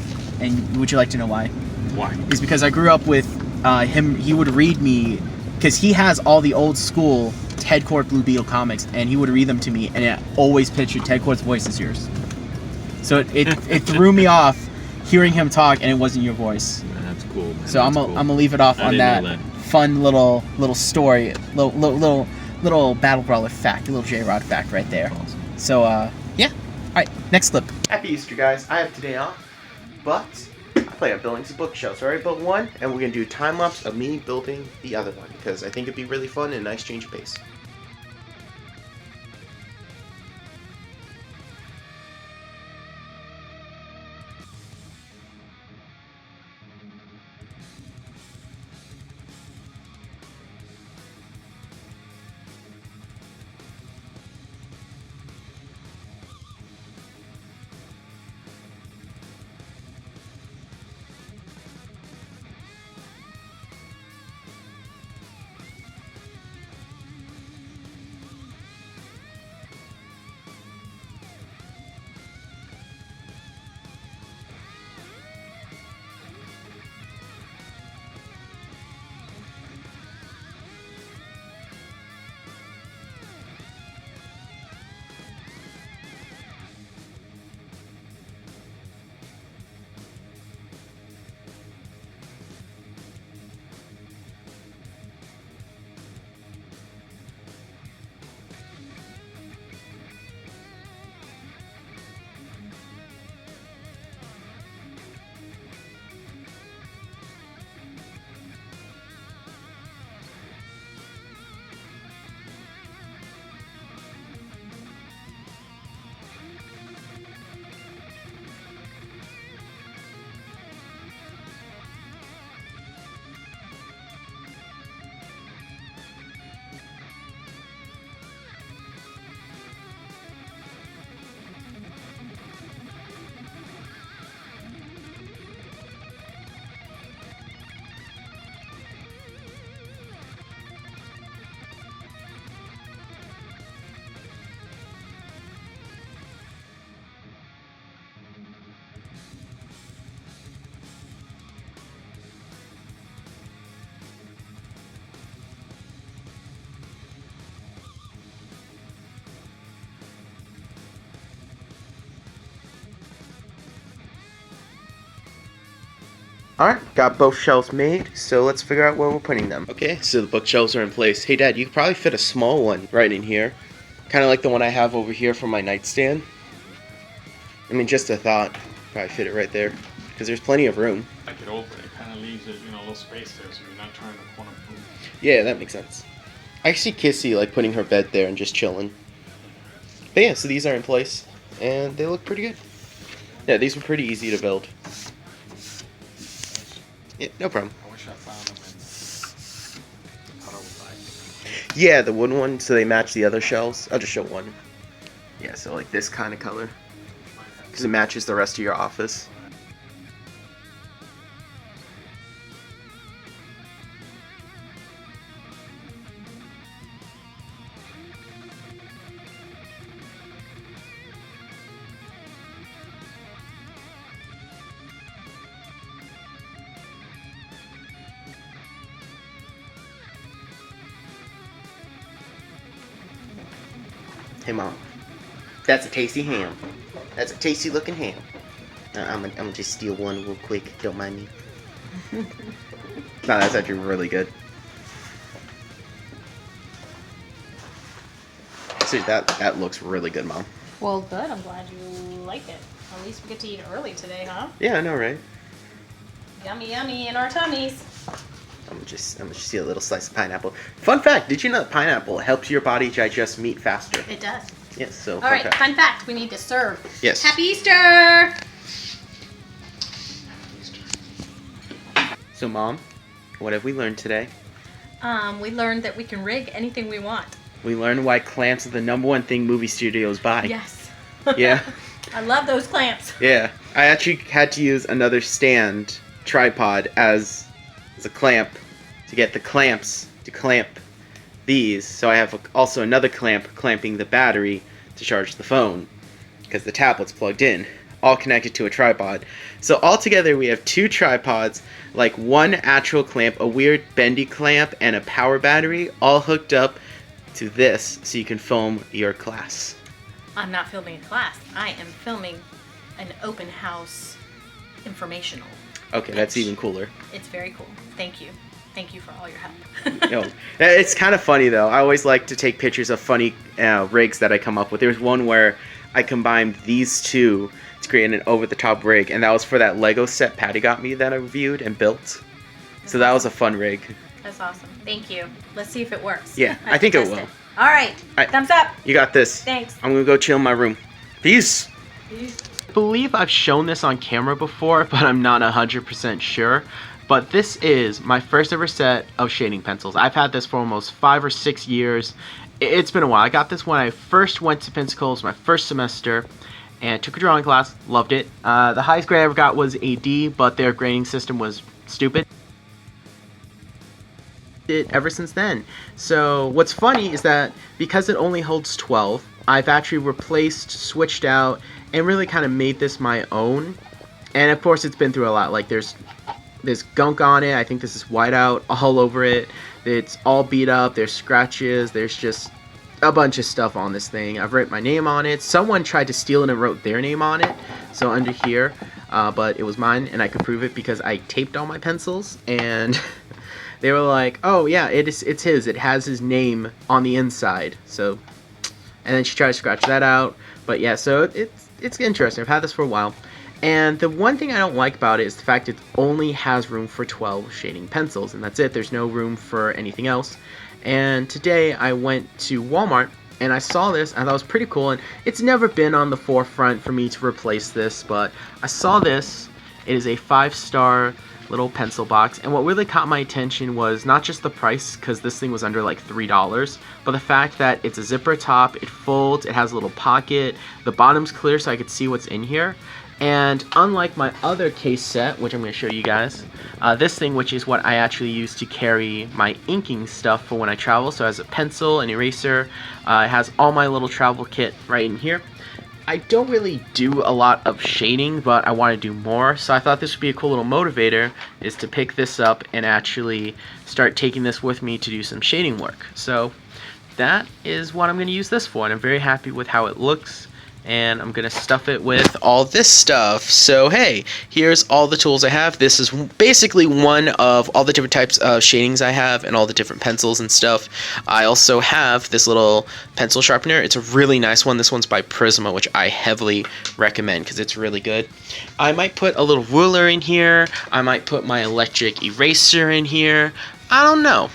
And would you like to know why? Why? Is because I grew up with him. He would read me, because he has all the old school Ted Kord Blue Beetle comics, and he would read them to me, and it always pictured Ted Kord's voice as yours. So it threw me off hearing him talk, and it wasn't your voice. That's cool, man. So I'm gonna leave it off on that fun little story, little Battle Brawler fact, a little J-Rod fact right there. Awesome. So yeah. All right, next clip. Happy Easter, guys. I have today off, but I play on building some bookshelves. I already built one, and we're gonna do a time lapse of me building the other one because I think it'd be really fun and a nice change of pace. Alright, got both shelves made, so let's figure out where we're putting them. Okay, so the bookshelves are in place. Hey Dad, you could probably fit a small one right in here. Kind of like the one I have over here for my nightstand. I mean, just a thought. Probably fit it right there, because there's plenty of room. I could open it, kind of leaves it, a little space there, so you're not trying to corner food. Yeah, that makes sense. I see Kissy like putting her bed there and just chilling. But yeah, so these are in place, and they look pretty good. Yeah, these were pretty easy to build. Yeah, no problem. I wish I found them in the color we like. Yeah, the wooden one, so they match the other shells. I'll just show one. Yeah, so like this kind of color, because it matches the rest of your office. Hey Mom, that's a tasty ham. That's a tasty looking ham. I'm gonna just steal one real quick, don't mind me. No, that's actually really good. Seriously, that looks really good, Mom. Well, good. I'm glad you like it. At least we get to eat early today, huh? Yeah, I know, right? Yummy, yummy in our tummies. I'm gonna just see a little slice of pineapple. Fun fact, did you know that pineapple helps your body digest meat faster? It does. Yes, so All right, fun fact. We need to serve. Yes. Happy Easter! So, Mom, what have we learned today? We learned that we can rig anything we want. We learned why clamps are the #1 thing movie studios buy. Yes. Yeah. I love those clamps. Yeah. I actually had to use another stand tripod as a clamp to get the clamps to clamp these. So I have also another clamp clamping the battery to charge the phone because the tablet's plugged in, all connected to a tripod. So altogether we have 2 tripods, like 1 actual clamp, a weird bendy clamp, and a power battery, all hooked up to this so you can film your class. I'm not filming a class. I am filming an open house informational. Okay, that's even cooler. It's very cool. Thank you. Thank you for all your help. No, it's kind of funny though. I always like to take pictures of funny rigs that I come up with. There's one where I combined these 2 to create an over-the-top rig, and that was for that Lego set Patty got me that I reviewed and built. So that was a fun rig. That's awesome. Thank you. Let's see if it works. Yeah, I think it test will. All right. Thumbs up. You got this. Thanks. I'm gonna go chill in my room. Peace. I believe I've shown this on camera before, but I'm not 100% sure. But this is my first ever set of shading pencils. I've had this for almost 5 or 6 years. It's been a while. I got this when I first went to Pensacola. It was my first semester, and took a drawing class. Loved it. The highest grade I ever got was a D, but their grading system was stupid. It ever since then. So what's funny is that because it only holds 12, I've actually replaced, switched out, and really kind of made this my own. And of course it's been through a lot. Like there's gunk on it. I think this is whiteout all over it. It's all beat up. There's scratches. There's just a bunch of stuff on this thing. I've written my name on it. Someone tried to steal it and wrote their name on it. So under here, but it was mine, and I could prove it because I taped all my pencils, and they were like, "Oh yeah, it's his. It has his name on the inside." So, and then she tried to scratch that out. But yeah, so it's interesting. I've had this for a while. And the one thing I don't like about it is the fact it only has room for 12 shading pencils, and that's it. There's no room for anything else. And today I went to Walmart and I saw this and I thought it was pretty cool, and it's never been on the forefront for me to replace this, but I saw this. It is a 5-star little pencil box, and what really caught my attention was not just the price, because this thing was under like $3, but the fact that it's a zipper top, it folds, it has a little pocket, the bottom's clear so I could see what's in here. And unlike my other case set, which I'm going to show you guys, this thing, which is what I actually use to carry my inking stuff for when I travel, so it has a pencil, an eraser, it has all my little travel kit right in here. I don't really do a lot of shading, but I want to do more, so I thought this would be a cool little motivator, is to pick this up and actually start taking this with me to do some shading work. So that is what I'm going to use this for, and I'm very happy with how it looks. And I'm gonna stuff it with all this stuff. So hey, here's all the tools I have. This is basically one of all the different types of shadings I have and all the different pencils and stuff. I also have this little pencil sharpener. It's a really nice one. This one's by Prisma, which I heavily recommend because it's really good. I might put a little ruler in here. I might put my electric eraser in here. I don't know.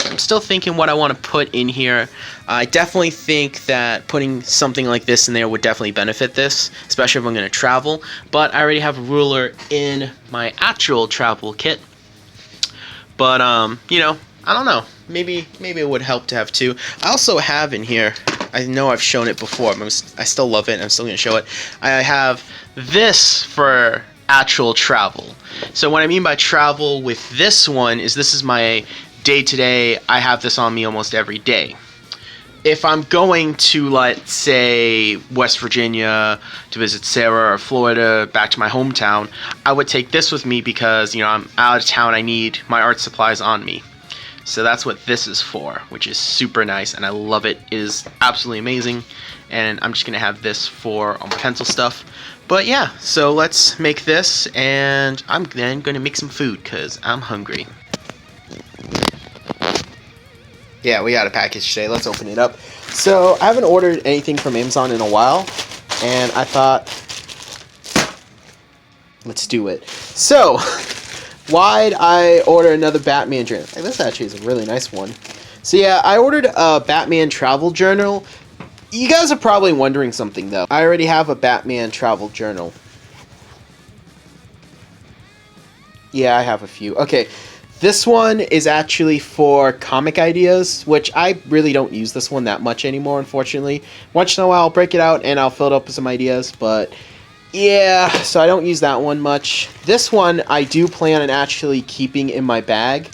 I'm still thinking what I want to put in here. I definitely think that putting something like this in there would definitely benefit this, especially if I'm going to travel. But I already have a ruler in my actual travel kit. But, you know, I don't know. Maybe it would help to have 2. I also have in here, I know I've shown it before, but I still love it, and I'm still going to show it. I have this for actual travel. So what I mean by travel with this one is this is my day-to-day. I have this on me almost every day. If I'm going to, let's say, West Virginia to visit Sarah, or Florida, back to my hometown, I would take this with me because, you know, I'm out of town, I need my art supplies on me. So that's what this is for, which is super nice, and I love it. It is absolutely amazing, and I'm just going to have this for all my pencil stuff. But yeah, so let's make this, and I'm then going to make some food because I'm hungry. Yeah, we got a package today. Let's open it up. So, I haven't ordered anything from Amazon in a while, and I thought, let's do it. So, why'd I order another Batman journal? Hey, this actually is a really nice one. So yeah, I ordered a Batman travel journal. You guys are probably wondering something, though. I already have a Batman travel journal. Yeah, I have a few. Okay. This one is actually for comic ideas, which I really don't use this one that much anymore, unfortunately. Once in a while, I'll break it out and I'll fill it up with some ideas, but yeah, so I don't use that one much. This one I do plan on actually keeping in my bag,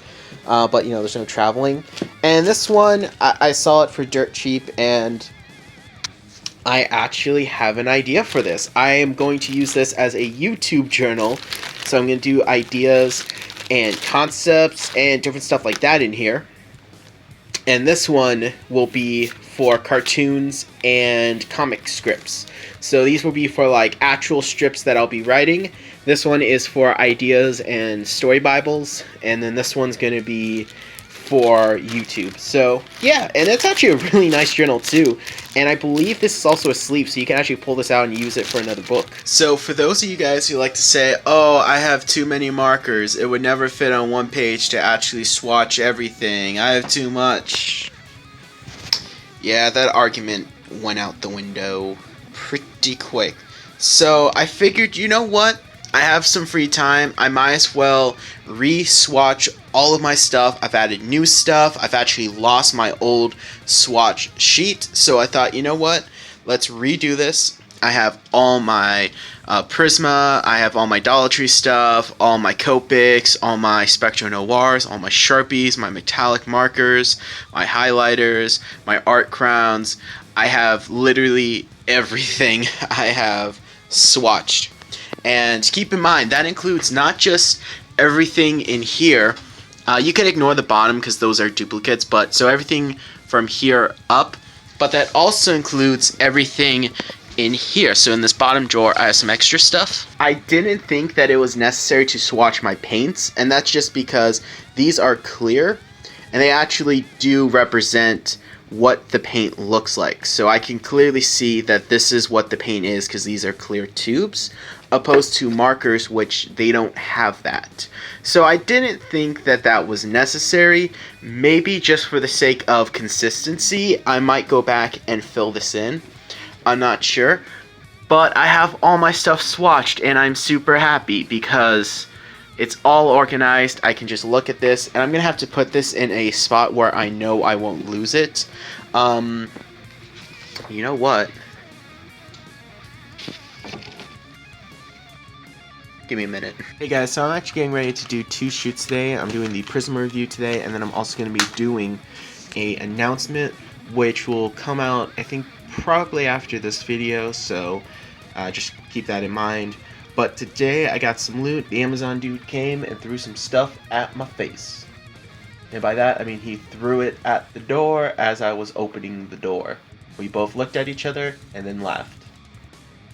but you know, there's no traveling. And this one, I saw it for dirt cheap, and I actually have an idea for this. I am going to use this as a YouTube journal, so I'm going to do ideas and concepts and different stuff like that in here. And this one will be for cartoons and comic scripts. So these will be for like actual strips that I'll be writing. This one is for ideas and story bibles, and then this one's going to be for YouTube. So yeah, and it's actually a really nice journal too. And I believe this is also a sleeve, so you can actually pull this out and use it for another book. So for those of you guys who like to say, oh, I have too many markers, it would never fit on one page to actually swatch everything, I have too much. Yeah, that argument went out the window pretty quick. So I figured, you know what? I have some free time. I might as well re-swatch all of my stuff. I've added new stuff. I've actually lost my old swatch sheet. So I thought, you know what? Let's redo this. I have all my Prisma. I have all my Dollar Tree stuff, all my Copics, all my Spectro Noirs, all my Sharpies, my metallic markers, my highlighters, my art crowns. I have literally everything I have swatched. And keep in mind, that includes not just everything in here. You can ignore the bottom because those are duplicates, but so everything from here up. But that also includes everything in here. So in this bottom drawer, I have some extra stuff. I didn't think that it was necessary to swatch my paints, and that's just because these are clear, and they actually do represent what the paint looks like. So I can clearly see that this is what the paint is because these are clear tubes, opposed to markers which they don't have that. So I didn't think that that was necessary. Maybe just for the sake of consistency, I might go back and fill this in. I'm not sure. But I have all my stuff swatched and I'm super happy because it's all organized. I can just look at this, and I'm going to have to put this in a spot where I know I won't lose it. You know what? Give me a minute. Hey guys, so I'm actually getting ready to do 2 shoots today. I'm doing the Prisma review today, and then I'm also going to be doing a announcement, which will come out, I think, probably after this video, so just keep that in mind. But today I got some loot. The Amazon dude came and threw some stuff at my face. And by that I mean he threw it at the door as I was opening the door. We both looked at each other and then laughed.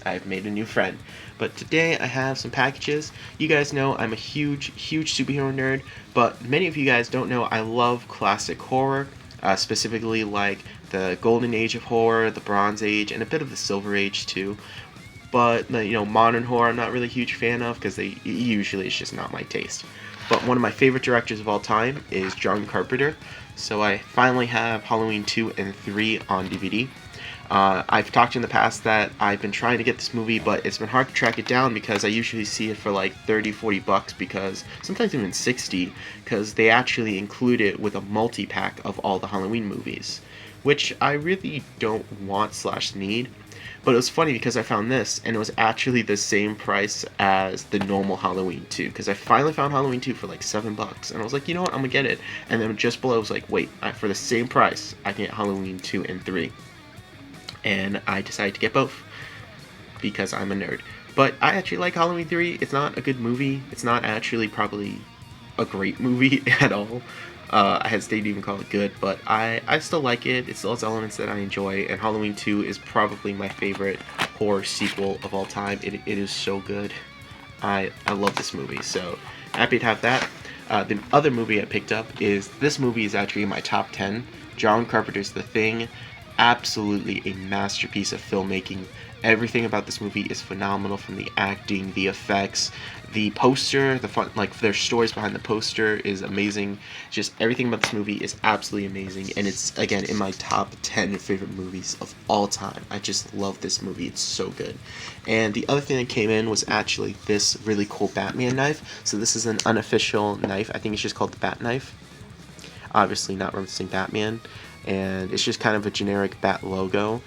I've made a new friend. But today I have some packages. You guys know I'm a huge superhero nerd, but many of you guys don't know I love classic horror, specifically like the Golden Age of horror, the Bronze Age, and a bit of the Silver Age too. But you know, modern horror I'm not really a huge fan of because usually it's just not my taste. But one of my favorite directors of all time is John Carpenter, so I finally have Halloween 2 and 3 on DVD. I've talked in the past that I've been trying to get this movie, but it's been hard to track it down because I usually see it for like 30-40 bucks, because sometimes even 60, because they actually include it with a multi-pack of all the Halloween movies, which I really don't want/need. But it was funny because I found this, and it was actually the same price as the normal Halloween 2, because I finally found Halloween 2 for like $7, and I was like, you know what, I'm gonna get it. And then just below, I was like, wait, for the same price, I can get Halloween 2 and 3. And I decided to get both, because I'm a nerd. But I actually like Halloween 3. It's not a good movie. It's not actually probably a great movie at all. I hesitate to even call it good, but I still like it. It still has elements that I enjoy, and Halloween 2 is probably my favorite horror sequel of all time. It is so good. I love this movie, so happy to have that. The other movie I picked up is, this movie is actually in my top 10 John Carpenter's The Thing, absolutely a masterpiece of filmmaking. Everything about this movie is phenomenal, from the acting, the effects, the poster, the fun, like their stories behind the poster is amazing. Just everything about this movie is absolutely amazing, and it's again in my top 10 favorite movies of all time. I just love this movie. It's so good. And the other thing that came in was actually this really cool Batman knife. So this is an unofficial knife. I think it's just called the Bat Knife. Obviously not referencing Batman, and it's just kind of a generic Bat logo,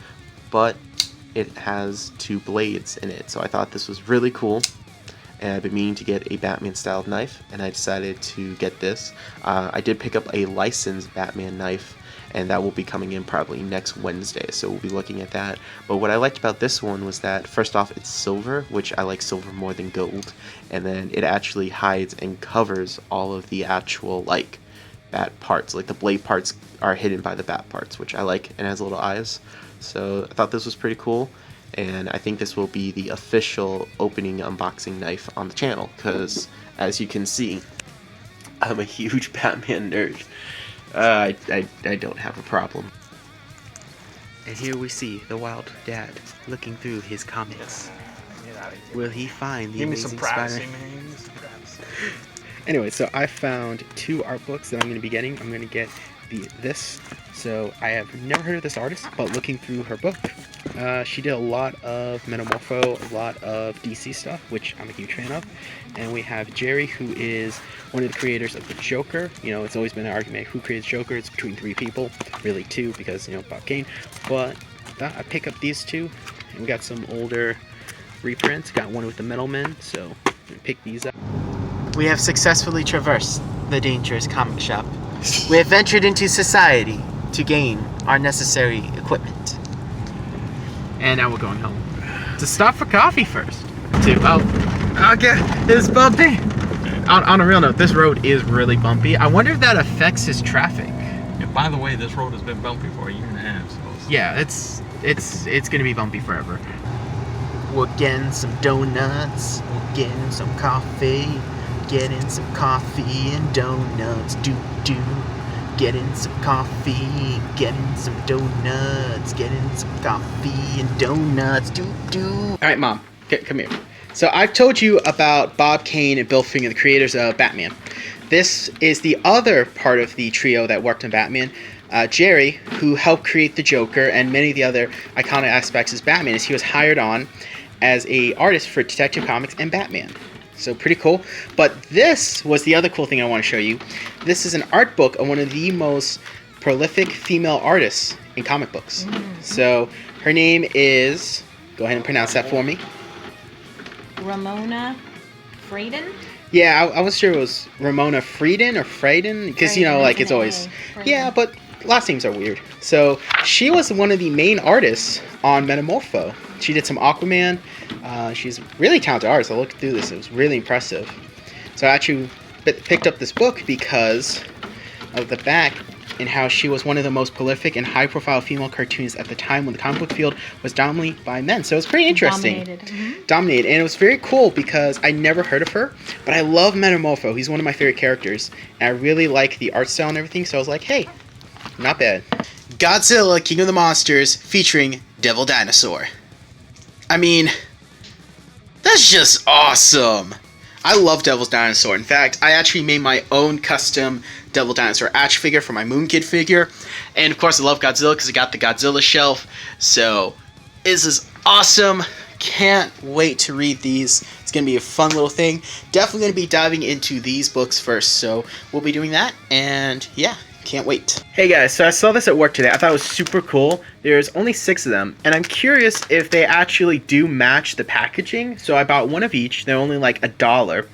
but it has 2 blades in it. So I thought this was really cool, and I've been meaning to get a Batman styled knife, and I decided to get this. I did pick up a licensed Batman knife, and that will be coming in probably next Wednesday, so we'll be looking at that. But what I liked about this one was that, first off, it's silver, which I like silver more than gold, and then it actually hides and covers all of the actual like bat parts. Like the blade parts are hidden by the bat parts, which I like, and has little eyes. So I thought this was pretty cool, and I think this will be the official opening unboxing knife on the channel, because as you can see, I'm a huge Batman nerd. I don't have a problem. And here we see the wild dad looking through his comics. Will he find the amazing Spider? Anyway, so I found 2 art books that I'm going to be getting. I'm going to get this. So I have never heard of this artist, but looking through her book, she did a lot of Metamorpho, a lot of DC stuff, which I'm a huge fan of. And we have Jerry, who is one of the creators of the Joker. You know, it's always been an argument who creates Joker. It's between 3 people, really 2, because, you know, Bob Kane. But I pick up these 2, and we got some older reprints. Got one with the Metal Men, so I'm gonna pick these up. We have successfully traversed the dangerous comic shop. We have ventured into society to gain our necessary equipment. And now we're going home. To stop for coffee first. Okay, it's bumpy. On a real note, this road is really bumpy. I wonder if that affects his traffic. And by the way, this road has been bumpy for a year and a half. So yeah, it's gonna be bumpy forever. We're getting some donuts. We're getting some coffee. Getting some coffee and donuts, do. Getting some coffee, getting some donuts, getting some coffee and donuts, do. All right, Mom, come here. So I've told you about Bob Kane and Bill Finger, the creators of Batman. This is the other part of the trio that worked on Batman. Jerry, who helped create the Joker and many of the other iconic aspects as Batman, is he was hired on as a artist for Detective Comics and Batman. So pretty cool. But this was the other cool thing I want to show you. This is an art book of one of the most prolific female artists in comic books. Mm-hmm. So her name is, go ahead and pronounce that for me. Ramona Frieden? Yeah, I wasn't sure it was Ramona Frieden or Frieden, because, you know, like it's always, yeah, but last names are weird. So she was one of the main artists on Metamorpho. She did some Aquaman. She's a really talented artist. I looked through this. It was really impressive. So I actually picked up this book because of the back and how she was one of the most prolific and high-profile female cartoonists at the time when the comic book field was dominated by men. So it was pretty interesting. Dominated. Mm-hmm. Dominated. And it was very cool because I never heard of her, but I love Metamorpho. He's one of my favorite characters. And I really like the art style and everything, so I was like, hey, not bad. Godzilla, King of the Monsters, featuring Devil Dinosaur. I mean, that's just awesome. I love Devil's Dinosaur. In fact, I actually made my own custom Devil Dinosaur action figure for my Moon Kid figure. And of course, I love Godzilla because I got the Godzilla shelf. So, this is awesome. Can't wait to read these. It's going to be a fun little thing. Definitely going to be diving into these books first. So, we'll be doing that. And yeah. Can't wait. Hey guys, so I saw this at work today. I thought it was super cool. There's only 6 of them, and I'm curious if they actually do match the packaging. So I bought one of each. They're only like $1.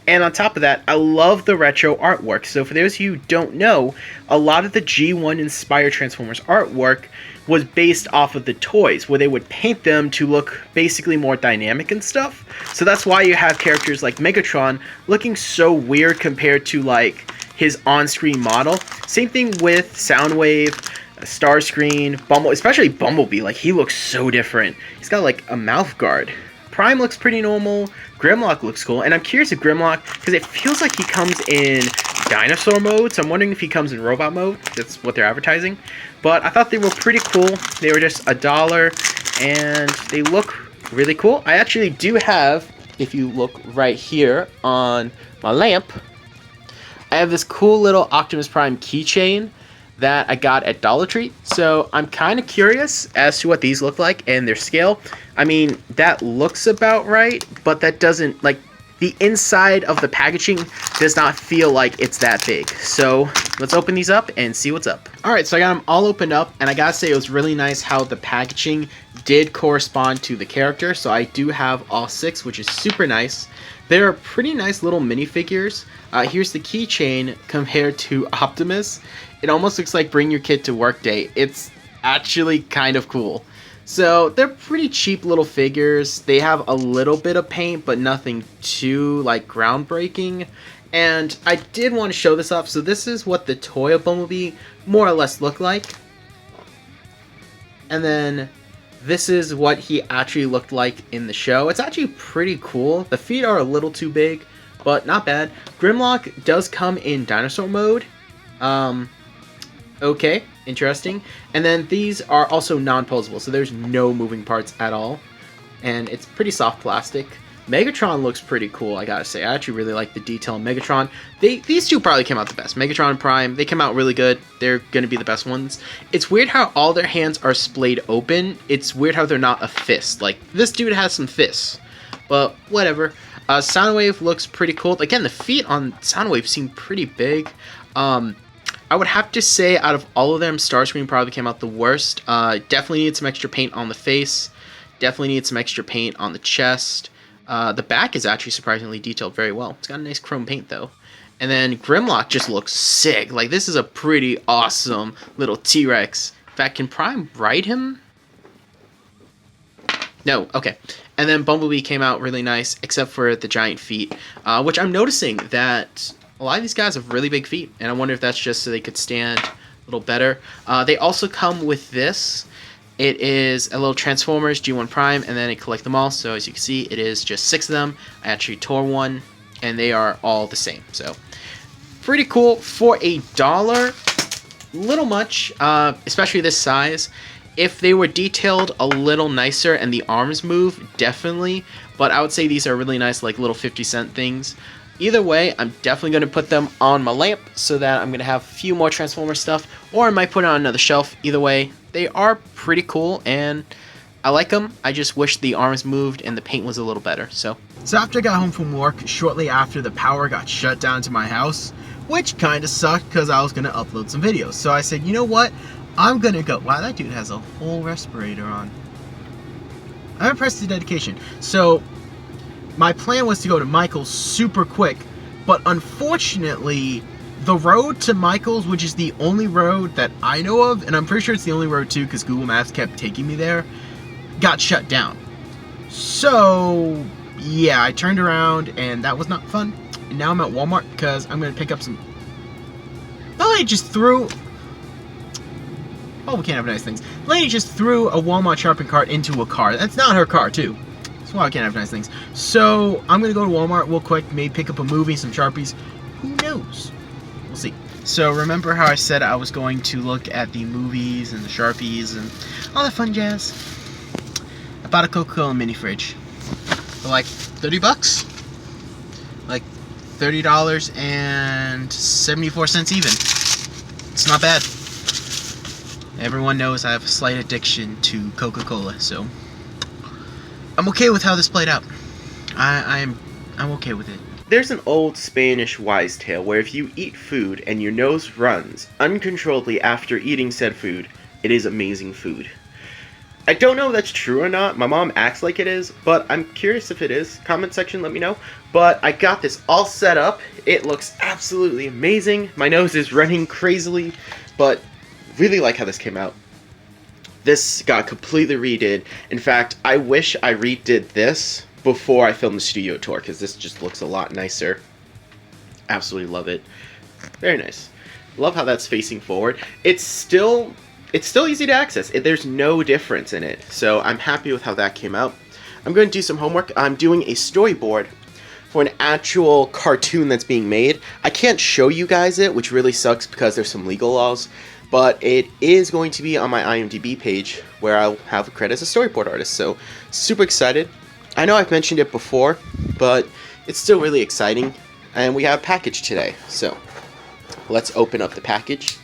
And on top of that, I love the retro artwork. So for those of you who don't know, a lot of the G1 inspired Transformers artwork was based off of the toys, where they would paint them to look basically more dynamic and stuff. So that's why you have characters like Megatron looking so weird compared to like his on-screen model. Same thing with Soundwave, Starscream, especially Bumblebee. Like, he looks so different. He's got like a mouth guard. Prime looks pretty normal. Grimlock looks cool. And I'm curious if Grimlock, because it feels like he comes in dinosaur mode, so I'm wondering if he comes in robot mode. That's what they're advertising. But I thought they were pretty cool. They were just $1, and they look really cool. I actually do have, if you look right here on my lamp, I have this cool little Optimus Prime keychain that I got at Dollar Tree. So I'm kind of curious as to what these look like and their scale. I mean, that looks about right, but that doesn't, like, the inside of the packaging does not feel like it's that big. So let's open these up and see what's up. All right, so I got them all opened up, and I gotta say it was really nice how the packaging did correspond to the character. So I do have all 6, which is super nice. They're pretty nice little minifigures. Here's the keychain compared to Optimus. It almost looks like Bring Your Kid to Work Day. It's actually kind of cool. So they're pretty cheap little figures. They have a little bit of paint, but nothing too like groundbreaking. And I did want to show this off. So this is what the toy of Bumblebee more or less looked like. And then this is what he actually looked like in the show. It's actually pretty cool. The feet are a little too big, but not bad. Grimlock does come in dinosaur mode. Okay, interesting. And then these are also non-posable, so there's no moving parts at all. And it's pretty soft plastic. Megatron looks pretty cool, I gotta say. I actually really like the detail in Megatron. These two probably came out the best. Megatron and Prime, they came out really good. They're gonna be the best ones. It's weird how all their hands are splayed open. It's weird how they're not a fist. Like, this dude has some fists. But, whatever. Soundwave looks pretty cool. Again, the feet on Soundwave seem pretty big. I would have to say, out of all of them, Starscream probably came out the worst. Definitely needs some extra paint on the face. Definitely needs some extra paint on the chest. The back is actually surprisingly detailed very well. It's got a nice chrome paint, though. And then Grimlock just looks sick. Like, this is a pretty awesome little T-Rex. In fact, can Prime ride him? No, okay. And then Bumblebee came out really nice, except for the giant feet, which I'm noticing that a lot of these guys have really big feet, and I wonder if that's just so they could stand a little better. They also come with this. It is a little Transformers G1 Prime, and then I collect them all. So as you can see, it is just 6 of them. I actually tore one, and they are all the same. So pretty cool for $1. Little much, especially this size. If they were detailed a little nicer and the arms move, definitely. But I would say these are really nice, like little 50-cent things. Either way, I'm definitely going to put them on my lamp so that I'm going to have a few more Transformer stuff, or I might put it on another shelf. Either way, they are pretty cool, and I like them. I just wish the arms moved and the paint was a little better. So after I got home from work, shortly after the power got shut down to my house, which kind of sucked because I was going to upload some videos. So I said, you know what? I'm going to go. Wow, that dude has a whole respirator on. I'm impressed with the dedication. So my plan was to go to Michael's super quick, but unfortunately, the road to Michael's, which is the only road that I know of, and I'm pretty sure it's the only road too because Google Maps kept taking me there, got shut down. So, yeah, I turned around and that was not fun. And now I'm at Walmart because I'm going to pick up some... The lady just threw... Oh, we can't have nice things. The lady just threw a Walmart shopping cart into a car. That's not her car, too. Well, I can't have nice things. So I'm gonna go to Walmart real quick, maybe pick up a movie, some Sharpies. Who knows? We'll see. So remember how I said I was going to look at the movies and the Sharpies and all that fun jazz? I bought a Coca-Cola mini fridge for like $30. Like $30 and 74 cents even. It's not bad. Everyone knows I have a slight addiction to Coca-Cola, so I'm okay with how this played out. I'm okay with it. There's an old Spanish wise tale where if you eat food and your nose runs uncontrollably after eating said food, it is amazing food. I don't know if that's true or not. My mom acts like it is, but I'm curious if it is. Comment section, let me know. But I got this all set up. It looks absolutely amazing. My nose is running crazily, but really like how this came out. This got completely redid. In fact, I wish I redid this before I filmed the studio tour, because this just looks a lot nicer. Absolutely love it. Very nice. Love how that's facing forward. It's still easy to access. There's no difference in it. So I'm happy with how that came out. I'm going to do some homework. I'm doing a storyboard for an actual cartoon that's being made. I can't show you guys it, which really sucks because there's some legal laws, but it is going to be on my IMDb page where I'll have a credit as a storyboard artist, so super excited. I know I've mentioned it before, but it's still really exciting, and we have a package today, so let's open up the package.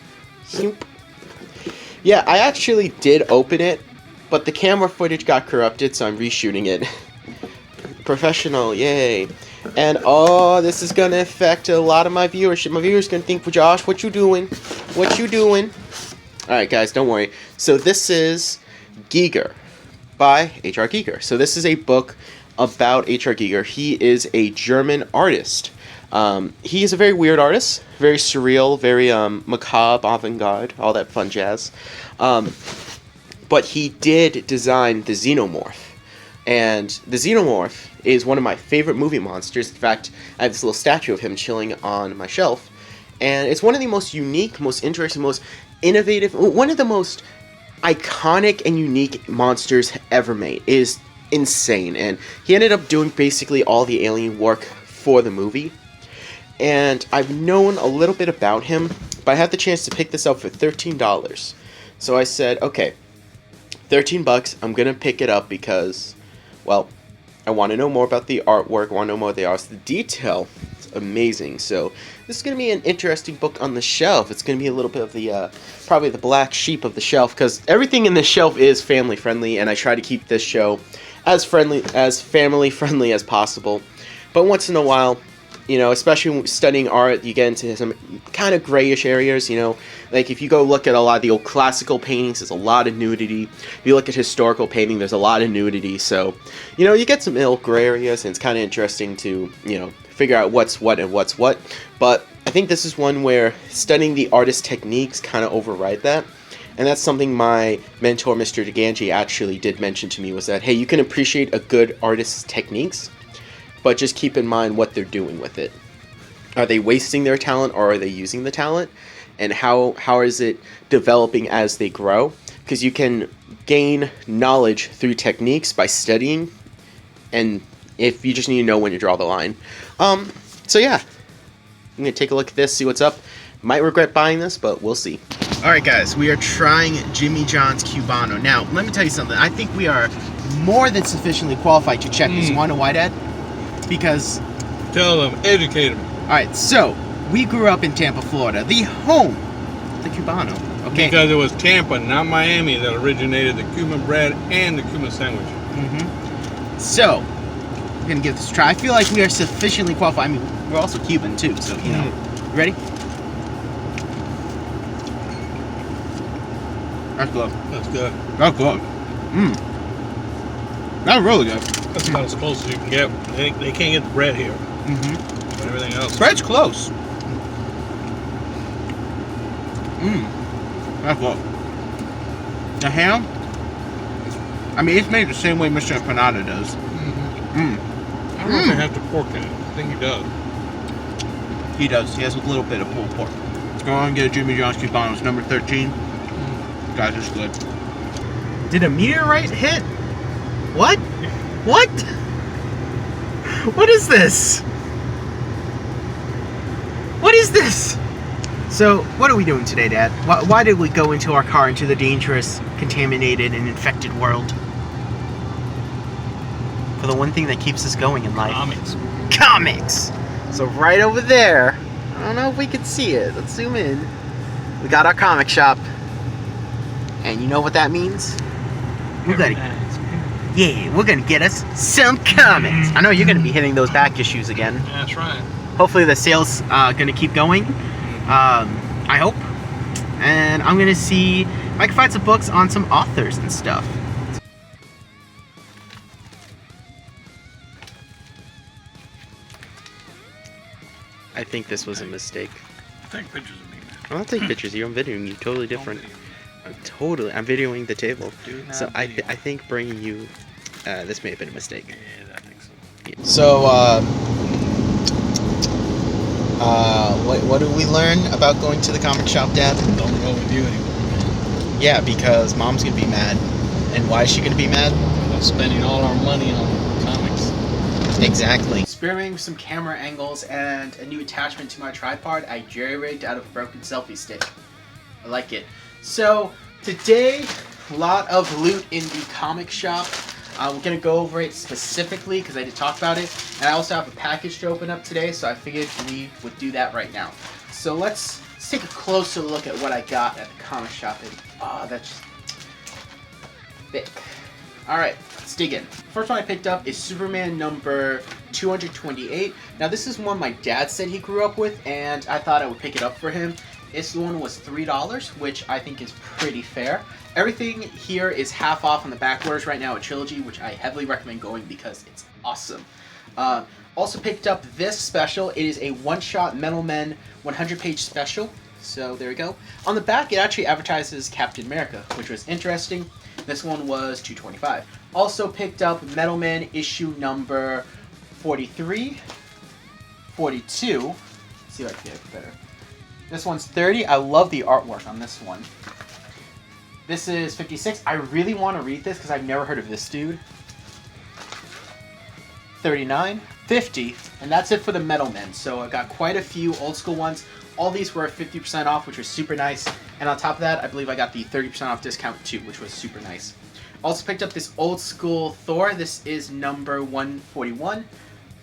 Yeah, I actually did open it, but the camera footage got corrupted, so I'm reshooting it. Professional, yay. And oh, this is gonna affect a lot of my viewership. My viewers gonna think, Josh, what you doing? What you doing? Alright guys, don't worry. So this is Giger by H.R. Giger. So this is a book about H.R. Giger. He is a German artist. He is a very weird artist, very surreal, very macabre, avant-garde, all that fun jazz. But he did design the Xenomorph. And the Xenomorph is one of my favorite movie monsters. In fact, I have this little statue of him chilling on my shelf. And it's one of the most unique, most interesting, most innovative, one of the most iconic and unique monsters ever made. It is insane. And he ended up doing basically all the alien work for the movie. And I've known a little bit about him, but I had the chance to pick this up for $13. So I said, okay, $13, I'm going to pick it up because, well, I want to know more about the artwork, I want to know more about the arts. The detail is amazing. So this is going to be an interesting book on the shelf. It's going to be a little bit of the, probably the black sheep of the shelf, because everything in this shelf is family friendly, and I try to keep this show as family friendly as possible. But once in a while, you know, especially when studying art, you get into some kind of grayish areas, you know. Like, if you go look at a lot of the old classical paintings, there's a lot of nudity. If you look at historical painting, there's a lot of nudity. So, you know, you get some little gray areas, and it's kind of interesting to, you know, figure out what's what and what's what. But I think this is one where studying the artist techniques kind of override that. And that's something my mentor, Mr. DeGangi, actually did mention to me, was that, hey, you can appreciate a good artist's techniques, but just keep in mind what they're doing with it. Are they wasting their talent, or are they using the talent? And how is it developing as they grow? Because you can gain knowledge through techniques by studying, and if you just need to know when to draw the line. So yeah, I'm going to take a look at this, see what's up. Might regret buying this, but we'll see. Alright guys, we are trying Jimmy John's Cubano. Now, let me tell you something. I think we are more than sufficiently qualified to check this. You want to know why, Dad? Because... Tell them, educate them. Alright, so, we grew up in Tampa, Florida, the home of the Cubano. Okay. Because it was Tampa, not Miami, that originated the Cuban bread and the Cuban sandwich. So, we're going to give this a try. I feel like we are sufficiently qualified. I mean, we're also Cuban too, so, you know. You ready? That's good. That's good. That's good. That's really good. That's about as close as you can get. They can't get the bread here. But everything else. Bread's close. That's good. The ham, I mean, it's made the same way Mr. Empanada does. I don't know if they have the pork in it. I think he does. He does. He has a little bit of pulled pork. Let's go on and get a Jimmy John's Cubano. It's number 13. Guys, it's good. Did a meteorite hit? What? What? What is this? What is this? So, what are we doing today, Dad? Why did we go into our car into the dangerous, contaminated, and infected world? For the one thing that keeps us going in life. Comics. Comics! So right over there, I don't know if we can see it. Let's zoom in. We got our comic shop. And you know what that means? We're gonna get us some comics. I know you're gonna be hitting those back issues again. That's right. Hopefully the sales gonna keep going. I hope. And I'm gonna see if I can find some books on some authors and stuff. I think this was a mistake. Take pictures of me, man. I don't take pictures of you. I'm videoing you. Totally different. I'm videoing the table. So I think bringing you, this may have been a mistake. Yeah, I think so. Yeah. So, what did we learn about going to the comic shop, Dad? Don't go with you anymore. Yeah, because Mom's gonna be mad. And why is she gonna be mad? We're spending all our money on comics. Exactly. Experimenting with some camera angles and a new attachment to my tripod I jerry-rigged out of a broken selfie stick. I like it. So, today, a lot of loot in the comic shop. We're going to go over it specifically because I did talk about it. And I also have a package to open up today, so I figured we would do that right now. So let's take a closer look at what I got at the comic shop. And, oh, that's thick. Alright, let's dig in. First one I picked up is Superman number 228. Now this is one my dad said he grew up with, and I thought I would pick it up for him. This one was $3, which I think is pretty fair. Everything here is half off on the back orders right now at Trilogy, which I heavily recommend going because it's awesome. Also picked up this special. It is a one-shot Metal Men 100-page special. So there we go. On the back, it actually advertises Captain America, which was interesting. This one was $2.25. Also picked up Metal Men issue number 43, 42. Let's see if I can get it better. This one's 30. I love the artwork on this one. This is 56. I really want to read this because I've never heard of this dude. 39, 50, and that's it for the Metal Men. So I got quite a few old school ones. All these were 50% off, which was super nice. And on top of that, I believe I got the 30% off discount too, which was super nice. Also picked up this old school Thor. This is number 141.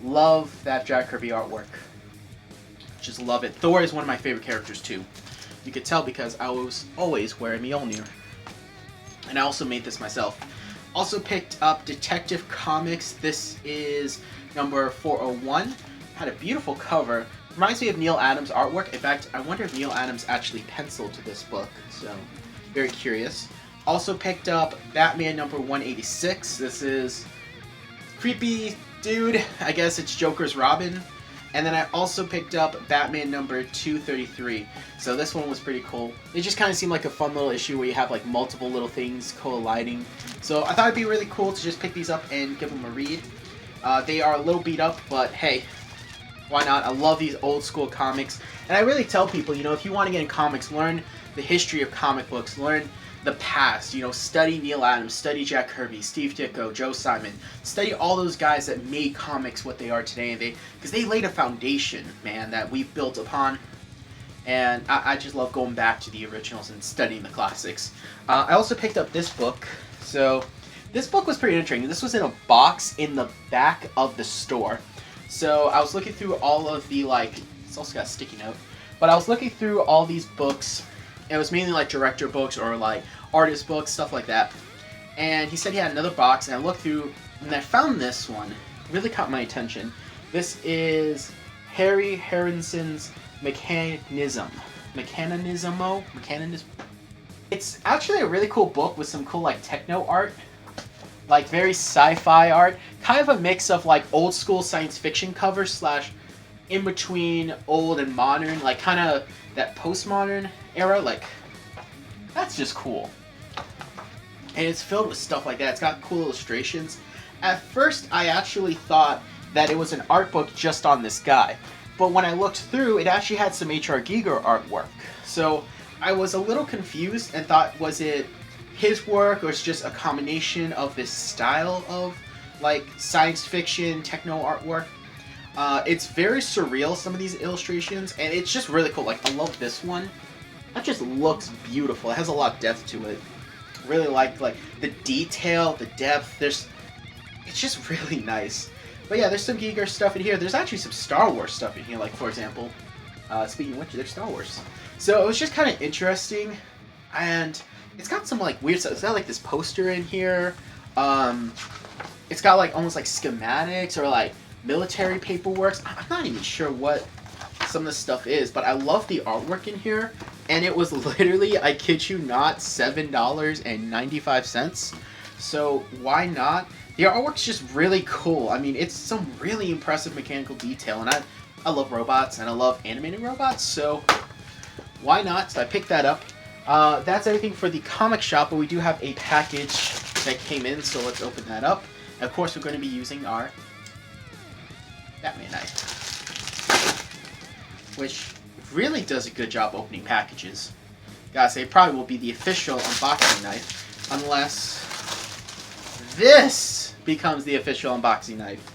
Love that Jack Kirby artwork. Just love it. Thor is one of my favorite characters too. You could tell because I was always wearing Mjolnir. And I also made this myself. Also picked up Detective Comics. This is number 401. Had a beautiful cover. Reminds me of Neil Adams' artwork. In fact, I wonder if Neil Adams actually penciled to this book. So, very curious. Also picked up Batman number 186. This is creepy dude. I guess it's Joker's Robin. And then I also picked up Batman number 233. So this one was pretty cool. It just kind of seemed like a fun little issue where you have like multiple little things colliding. So I thought it'd be really cool to just pick these up and give them a read. They are a little beat up, but hey, why not? I love these old school comics. And I really tell people, you know, if you want to get in comics, learn the history of comic books, learn the past, you know, study Neil Adams, study Jack Kirby, Steve Ditko, Joe Simon, study all those guys that made comics what they are today, and because they laid a foundation, man, that we've built upon. And I just love going back to the originals and studying the classics. I also picked up this book. So this book was pretty interesting. This was in a box in the back of the store. So I was looking through all of the, like, it's also got a sticky note, but I was looking through all these books. It was mainly like director books or like artist books, stuff like that. And he said he had another box, and I looked through, and I found this one. Really caught my attention. This is Harry Harrison's Mechanism. It's actually a really cool book with some cool like techno art. Like very sci-fi art. Kind of a mix of like old school science fiction covers slash in between old and modern. Like kind of that postmodern era. Like, that's just cool. And it's filled with stuff like that. It's got cool illustrations. At first, I actually thought that it was an art book just on this guy. But when I looked through, it actually had some H.R. Giger artwork. So I was a little confused and thought, was it his work or it's just a combination of this style of like science fiction, techno artwork? It's very surreal, some of these illustrations, and it's just really cool. Like, I love this one. That just looks beautiful. It has a lot of depth to it. Really like the detail, the depth. It's just really nice. But yeah, there's some Giger stuff in here. There's actually some Star Wars stuff in here. Like, for example, speaking of which, there's Star Wars. So it was just kind of interesting, and it's got some like weird stuff. It's got like this poster in here. It's got like almost like schematics or like military paperwork. I'm not even sure what some of this stuff is, but I love the artwork in here. And it was literally, I kid you not, $7.95. So why not? The artwork's just really cool. I mean, it's some really impressive mechanical detail, and I love robots and I love animated robots, so why not? So I picked that up. That's everything for the comic shop, but we do have a package that came in, so let's open that up. And of course, we're going to be using our Batman knife, which really does a good job opening packages. Gotta say, it probably will be the official unboxing knife, unless this becomes the official unboxing knife.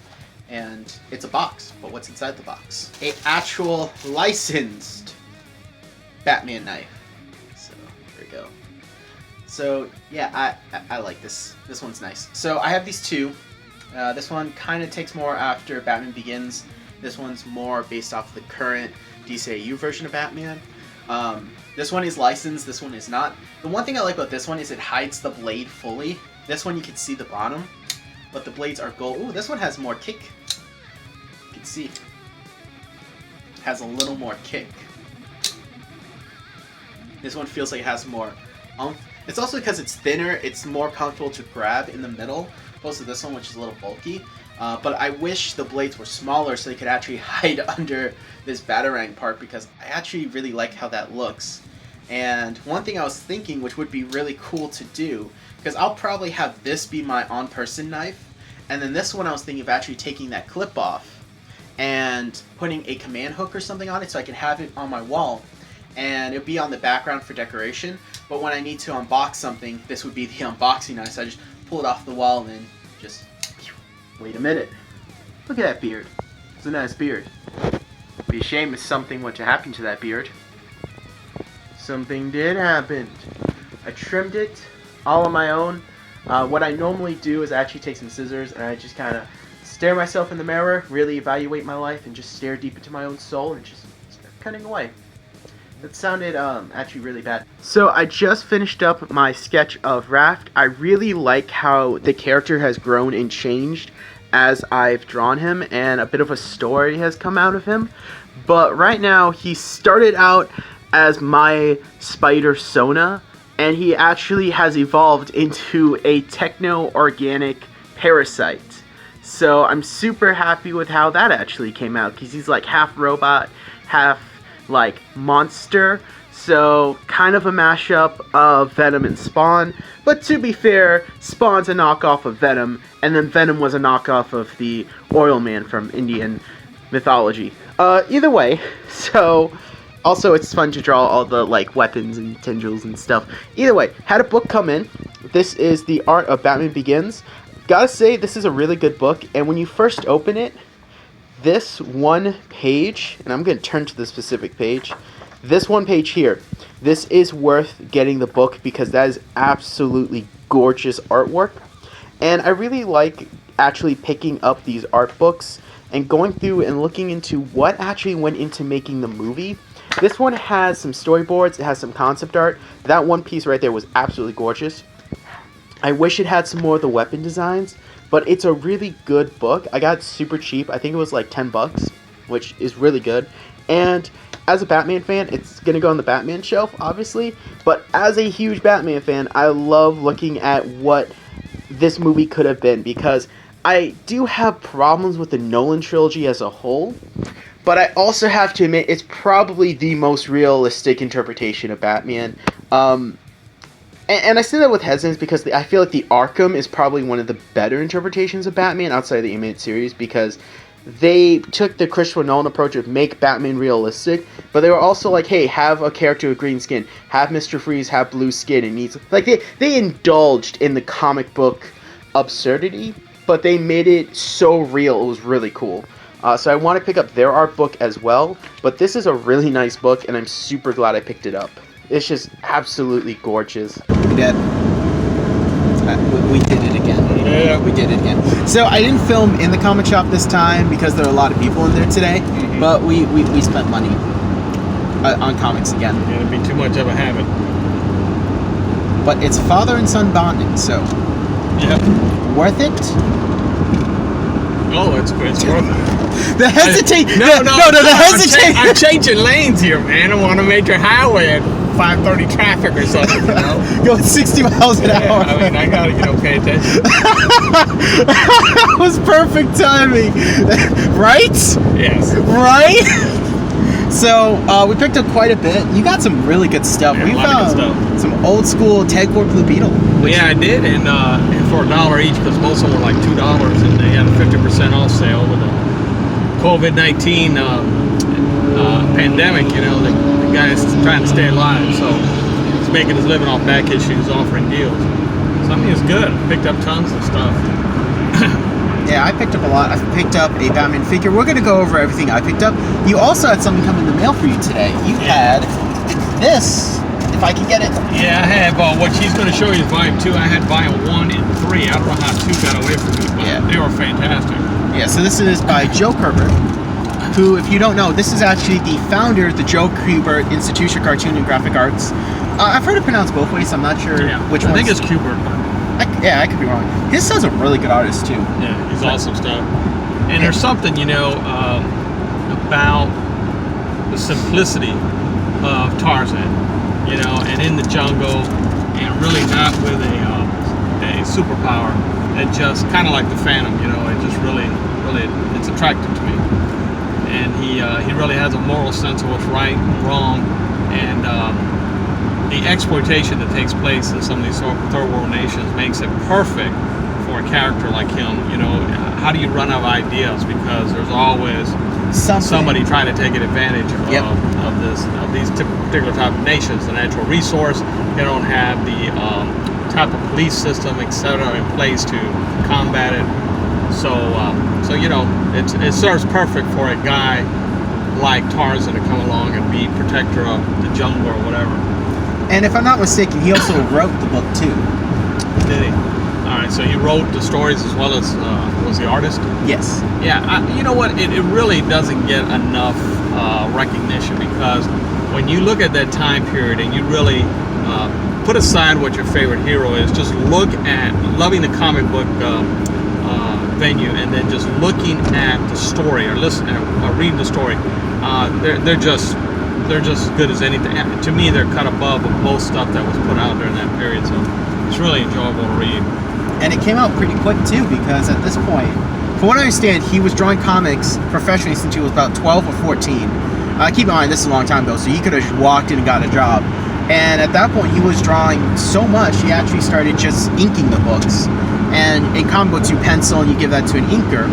and it's a box. But what's inside the box? A actual licensed Batman knife. So there we go. So yeah, I like this. This one's nice. So I have these two. This one kind of takes more after Batman Begins. This one's more based off the current DCAU version of Batman. This one is licensed, this one is not. The one thing I like about this one is it hides the blade fully. This one you can see the bottom, but the blades are gold. Ooh, this one has more kick. You can see. Has a little more kick. This one feels like it has more oomph. It's also because it's thinner, it's more comfortable to grab in the middle, opposed to this one, which is a little bulky. But I wish the blades were smaller so they could actually hide under this Batarang part, because I actually really like how that looks. And one thing I was thinking, which would be really cool to do, because I'll probably have this be my on-person knife, and then this one I was thinking of actually taking that clip off and putting a command hook or something on it so I can have it on my wall, and it'd be on the background for decoration. But when I need to unbox something, this would be the unboxing knife, so I just pull it off the wall and then just... Wait a minute. Look at that beard. It's a nice beard. It'd be a shame if something were to happen to that beard. Something did happen. I trimmed it all on my own. What I normally do is actually take some scissors and I just kind of stare myself in the mirror, really evaluate my life, and just stare deep into my own soul and just start cutting away. That sounded actually really bad. So I just finished up my sketch of Raft. I really like how the character has grown and changed as I've drawn him, and a bit of a story has come out of him. But right now he started out as my Spidersona, and he actually has evolved into a techno-organic parasite. So I'm super happy with how that actually came out, because he's like half robot, half like monster, so kind of a mashup of Venom and Spawn. But to be fair, Spawn's a knockoff of Venom, and then Venom was a knockoff of the Oil Man from Indian mythology. Either way, so also it's fun to draw all the like weapons and tendrils and stuff. Either way, had a book come in. This is The Art of Batman Begins. Gotta say, this is a really good book, and when you first open it, this one page, and I'm going to turn to the specific page, this one page here, this is worth getting the book because that is absolutely gorgeous artwork. And I really like actually picking up these art books and going through and looking into what actually went into making the movie. This one has some storyboards, it has some concept art. That one piece right there was absolutely gorgeous. I wish it had some more of the weapon designs, but it's a really good book. I got it super cheap. I think it was like 10 bucks, which is really good. And as a Batman fan, it's going to go on the Batman shelf, obviously. But as a huge Batman fan, I love looking at what this movie could have been, because I do have problems with the Nolan trilogy as a whole. But I also have to admit, it's probably the most realistic interpretation of Batman. And I say that with hesitance because I feel like the Arkham is probably one of the better interpretations of Batman outside of the animated series, because they took the Christopher Nolan approach of make Batman realistic, but they were also like, hey, have a character with green skin, have Mr. Freeze have blue skin, and needs like they indulged in the comic book absurdity, but they made it so real. It was really cool. So I want to pick up their art book as well, but this is a really nice book, and I'm super glad I picked it up. It's just absolutely gorgeous. We did. We did it again. Yeah. We did it again. So I didn't film in the comic shop this time because there are a lot of people in there today, but we spent money on comics again. Yeah, it'd be too much of a habit. But it's father and son bonding, so Yeah. worth it? Oh, it's worth it. The hesitate. No, The hesitate. I'm changing lanes here, man. I'm on a major highway at 5:30 traffic or something, you know? Going 60 miles an hour. I mean, I gotta, pay attention. That was perfect timing. Right? Yes. Right? So, we picked up quite a bit. You got some really good stuff. Yeah, We a lot of good found some old school Tagcore Blue Beetle. Yeah, I did, and for $1 each, because most of them were like $2, and they had a 50% off sale with the COVID-19 pandemic. The guy's trying to stay alive, so he's making his living off back issues, offering deals. So I mean, it's good. Picked up tons of stuff. Yeah, I picked up a lot. I picked up a Batman figure. We're going to go over everything I picked up. You also had something come in the mail for you today. You had this, if I can get it. Yeah, I have what she's going to show you is volume 2. I had volume 1 and 3. I don't know how 2 got away from me, but they were fantastic. Yeah, so this is by Joe Kubert, who, if you don't know, this is actually the founder of the Joe Kubert Institute of Cartoon and Graphic Arts. I've heard it pronounced both ways, so I'm not sure which one. I think it's Kubert. I could be wrong. His son's a really good artist, too. Yeah, he's awesome stuff. And there's something, about the simplicity of Tarzan, and in the jungle, and really not with a superpower. It just kind of like the Phantom, it just really, it's attractive to me. And he really has a moral sense of what's right and wrong, and the exploitation that takes place in some of these third world nations makes it perfect for a character like him. How do you run out of ideas? Because there's always somebody trying to take advantage of these particular type of nations. The natural resource, they don't have the type of police system, etc., in place to combat it. So it serves perfect for a guy like Tarzan to come along and be protector of the jungle or whatever. And if I'm not mistaken, he also wrote the book too. Did he? All right, so he wrote the stories as well as was the artist? Yes. Yeah, you know what? It really doesn't get enough recognition, because when you look at that time period and you really put aside what your favorite hero is, just look at loving the comic book venue, and then just looking at the story or reading the story, they're just as good as anything. To me, they're cut above most stuff that was put out during that period, so it's really enjoyable to read. And it came out pretty quick too, because at this point, from what I understand, he was drawing comics professionally since he was about 12 or 14. Keep in mind, this is a long time ago, so he could have walked in and got a job. And at that point, he was drawing so much, he actually started just inking the books. And in comic books, you pencil and you give that to an inker.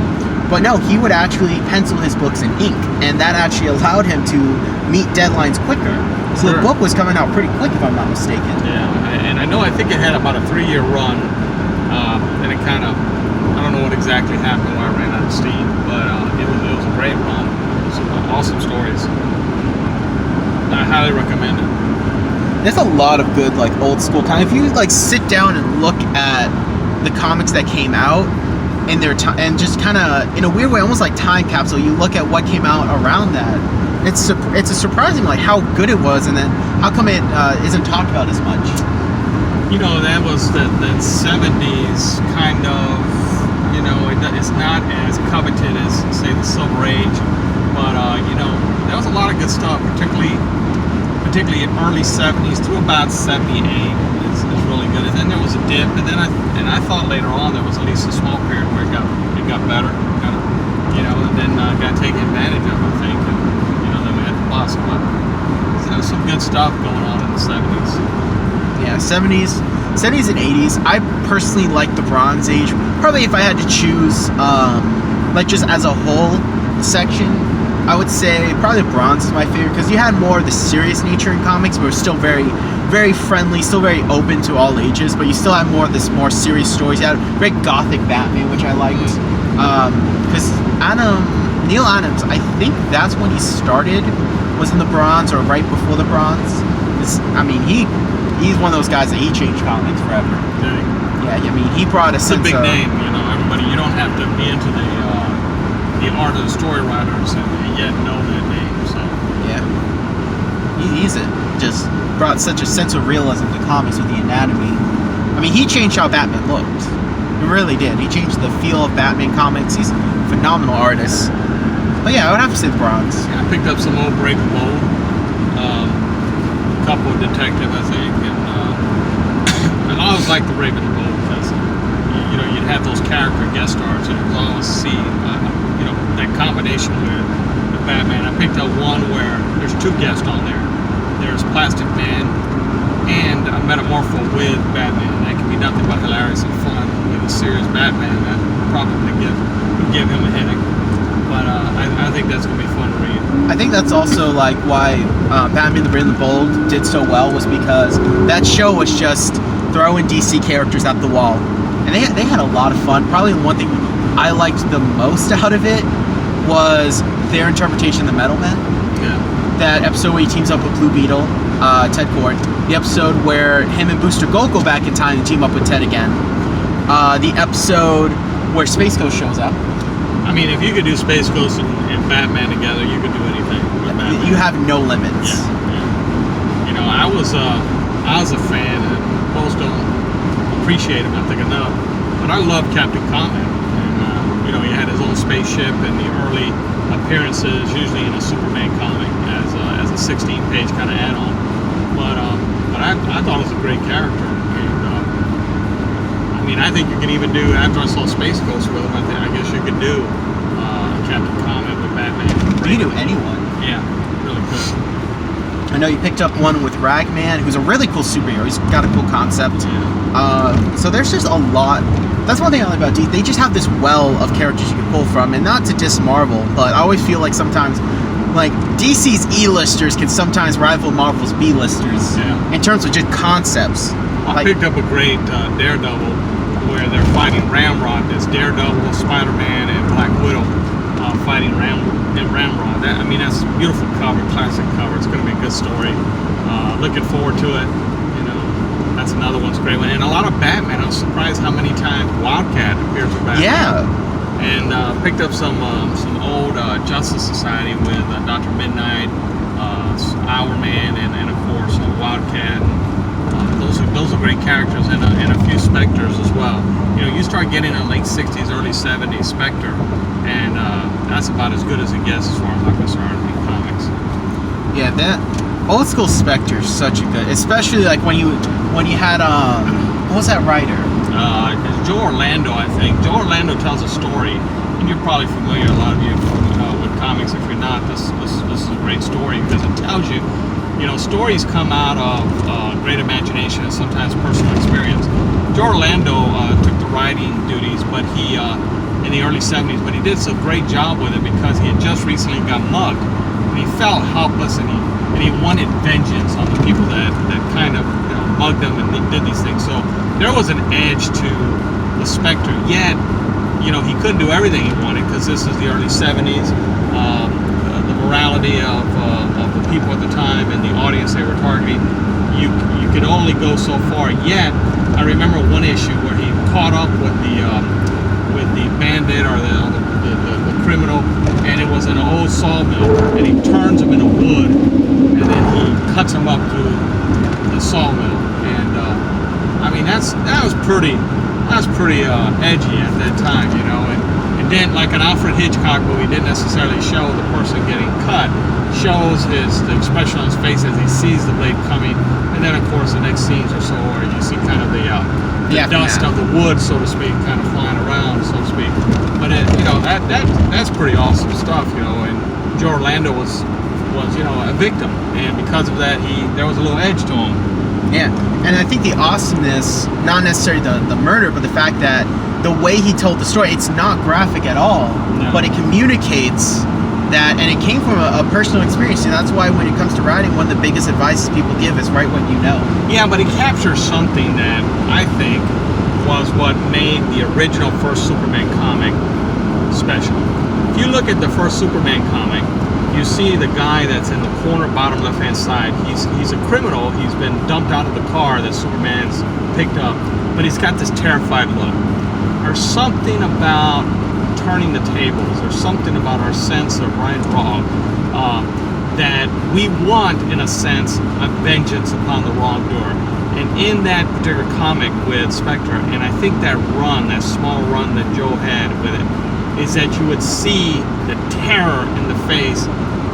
But no, he would actually pencil his books in ink, and that actually allowed him to meet deadlines quicker. So the book was coming out pretty quick, if I'm not mistaken. Yeah, and I think it had about a 3-year run, and it kind of, I don't know what exactly happened when I ran out of steam, but it was a great run. It was awesome stories. I highly recommend it. There's a lot of good, old school kind. If you sit down and look at the comics that came out in their time, and just kind of, in a weird way, almost like time capsule, you look at what came out around that. It's a surprising how good it was, and then how come it isn't talked about as much. That was that 70s kind of, it's not as coveted as, say, the Silver Age, but there was a lot of good stuff, particularly in early 70s through about 78 is really good. And then there was a dip, and then I thought later on there was at least a small period where it got better, kind of, and then got taken advantage of, I think, and then we had the bust. But there was some good stuff going on in the 70s. Yeah, 70s and 80s. I personally like the Bronze Age. Probably if I had to choose, just as a whole section, I would say probably Bronze is my favorite, because you had more of the serious nature in comics, but it was still very, very friendly, still very open to all ages, but you still had more of this more serious stories. You had a very gothic Batman, which I liked, because Neil Adams, I think that's when he started, was in the Bronze, or right before the Bronze. He's one of those guys that he changed comics forever. Yeah, he brought a sense of... It's a big name, everybody. You don't have to be into the art of the story writers and yet know that name, so... Yeah. He's just brought such a sense of realism to comics with the anatomy. He changed how Batman looked. He really did. He changed the feel of Batman comics. He's a phenomenal artist. But yeah, I would have to say the Bronze. Yeah, I picked up some old Brave and Bold. A couple of Detective, I think, and I always liked the Brave and Bold, because you'd have those character guest stars, and it was always see that combination with Batman. I picked up one where there's 2 guests on there. There's Plastic Man and a Metamorpho with Batman. That can be nothing but hilarious and fun. With a serious Batman, that probably would give him a headache. But I think that's going to be fun to read. I think that's also why Batman the Brave and the Bold did so well, was because that show was just throwing DC characters at the wall. And they had a lot of fun. Probably the one thing I liked the most out of it was their interpretation of the Metal Men. Yeah. That episode where he teams up with Blue Beetle, Ted Kord. The episode where him and Booster Gold go back in time and team up with Ted again. The episode where Space Ghost shows up. I mean, if you could do Space Ghost and Batman together, you could do anything with Batman. You have no limits. Yeah. You know, I was a fan, and most don't appreciate him, I think, enough. But I love Captain Comet. And, you know, he had his own spaceship in the early appearances, usually in a Superman comic, as a 16-page kind of add-on. But I thought it was a great character. I mean, I think you can even do, after I saw Space Ghost with him, I guess you could do Captain Comet with Batman. You can do anyone. Yeah, really cool. I know you picked up one with Ragman, who's a really cool superhero. He's got a cool concept. Yeah. So there's just a lot. That's one thing I like about DC. They just have this well of characters you can pull from, and not to diss Marvel, but I always feel like sometimes, like, DC's E-listers can sometimes rival Marvel's B-listers in terms of just concepts. I picked up a great Daredevil where they're fighting Ramrod. There's Daredevil, Spider-Man, and Black Widow fighting Ramrod. I mean, that's a beautiful cover, classic cover. It's going to be a good story. Looking forward to it. You know, that's another one's great one. And a lot of Batman. I was surprised how many times Wildcat appears with Batman. Yeah. And picked up some old Justice Society with Dr. Midnight, Hourman, and of course Wildcat. Those are great characters, and a few Spectres as well. You know, you start getting in the late 60s, early 70s Spectre, and that's about as good as it gets as far as I'm concerned in comics. Yeah, that old school Spectre's such a good, especially like when you had what was that writer? Joe Orlando, I think. Joe Orlando tells a story, and you're probably familiar, a lot of you, with comics. If you're not, this is a great story because it tells you. You know, stories come out of great imagination and sometimes personal experience. Joe Orlando took the writing duties, but he in the early 70s, but he did a great job with it because he had just recently got mugged, and he felt helpless, and he wanted vengeance on the people that kind of, you know, mugged him and did these things. So there was an edge to the Spectre. Yet, you know, he couldn't do everything he wanted because this is the early 70s. The morality of the people at the time and the audience they were targeting, you could only go so far. Yet, I remember one issue where he caught up with the bandit or the criminal, and it was an old sawmill, and he turns him into wood, and then he cuts him up through the sawmill, and I mean that was pretty edgy at that time, you know. And then, like an Alfred Hitchcock movie, didn't necessarily show the person getting cut, shows the expression on his face as he sees the blade coming, and then of course the next scenes or so where you see kind of the dust of the wood, so to speak, kind of flying around, so to speak. But you know, that's pretty awesome stuff, you know. And Joe Orlando was you know, a victim, and because of that, there was a little edge to him. Yeah, and I think the awesomeness, not necessarily the murder, but the fact that the way he told the story, it's not graphic at all, but it communicates that, and it came from a personal experience, and that's why when it comes to writing, one of the biggest advices people give is write what you know. Yeah, but it captures something that I think was what made the original first Superman comic special. If you look at the first Superman comic, you see the guy that's in the corner bottom left hand side. He's a criminal. He's been dumped out of the car that Superman's picked up, but he's got this terrified look. There's something about turning the tables. There's something about our sense of right and wrong that we want, in a sense, a vengeance upon the wrongdoer. And in that particular comic with Spectre, and I think that run, that small run that Joe had with it, is that you would see the terror in the face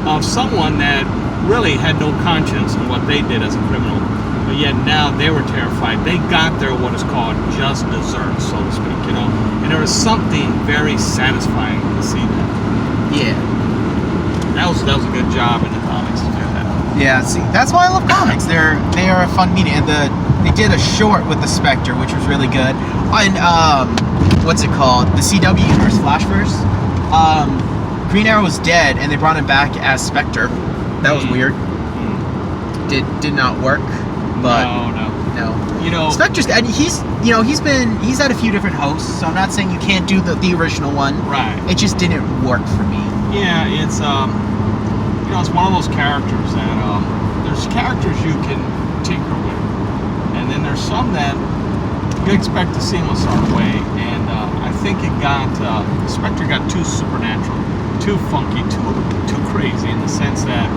of someone that really had no conscience in what they did as a criminal, but yet now they were terrified. They got their what is called just desserts, so to speak, you know. And there was something very satisfying to see that. Yeah. That was a good job in the comics to do that. Yeah, see, that's why I love comics. They are a fun medium. And they did a short with the Spectre, which was really good. And what's it called? The CW Universe Flashverse. Green Arrow was dead, and they brought him back as Spectre. That was weird. Did not work, but no. No. You know, Spectre's, and he's had a few different hosts, so I'm not saying you can't do the original one. right. It just didn't work for me. Yeah, it's it's one of those characters that there's characters you can tinker with, and then there's some that you expect to see them a certain way, and I think Spectre got too supernatural, too funky, too crazy in the sense that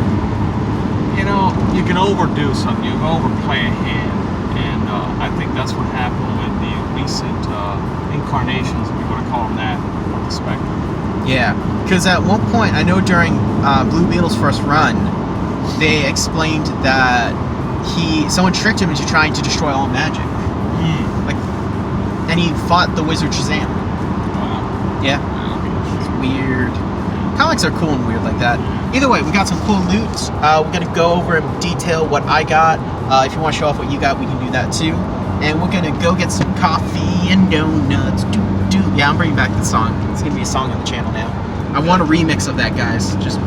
you can overdo something, you can overplay a hand, and I think that's what happened with the recent incarnations, if you want to call them that, of the Spectre. Yeah, because at one point, I know during Blue Beetle's first run, they explained that someone tricked him into trying to destroy all magic. And he fought the wizard Shazam. Wow. Yeah, it's weird. Comics are cool and weird like that. Either way, we got some cool loot. We're gonna go over in detail what I got. If you want to show off what you got, we can do that too. And we're gonna go get some coffee and donuts. Yeah, I'm bringing back the song. It's gonna be a song on the channel now. I want a remix of that, guys. Just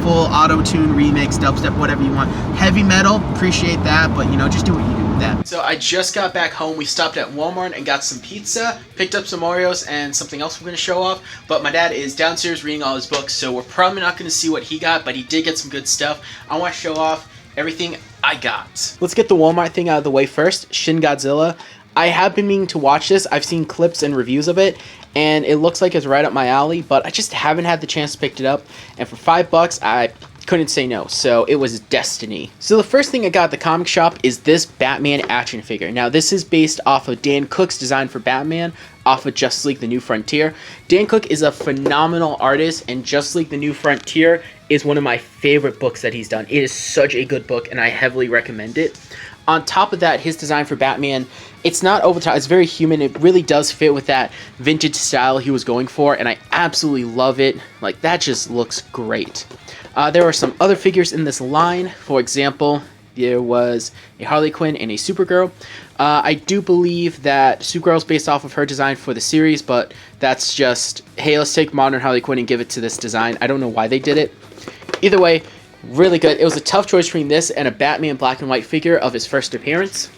full auto-tune remix, dubstep, whatever you want. Heavy metal, appreciate that, but just do what you do with that. So I just got back home. We stopped at Walmart and got some pizza, picked up some Oreos and something else we're gonna show off. But my dad is downstairs reading all his books, so we're probably not gonna see what he got, but he did get some good stuff. I want to show off everything I got. Let's get the Walmart thing out of the way first. Shin Godzilla. I have been meaning to watch this. I've seen clips and reviews of it, and it looks like it's right up my alley, but I just haven't had the chance to pick it up. And for $5, I couldn't say no, so it was destiny. So the first thing I got at the comic shop is this Batman action figure. Now this is based off of Dan Cook's design for Batman, off of Justice League The New Frontier. Dan Cook is a phenomenal artist, and Justice League The New Frontier is one of my favorite books that he's done. It is such a good book, and I heavily recommend it. On top of that, his design for Batman, it's not over the top, it's very human. It really does fit with that vintage style he was going for, and I absolutely love it. Like, that just looks great. There are some other figures in this line. For example, there was a Harley Quinn and a Supergirl. I do believe that Supergirl is based off of her design for the series, but that's just, hey, let's take modern Harley Quinn and give it to this design. I don't know why they did it. Either way, really good. It was a tough choice between this and a Batman black and white figure of his first appearance.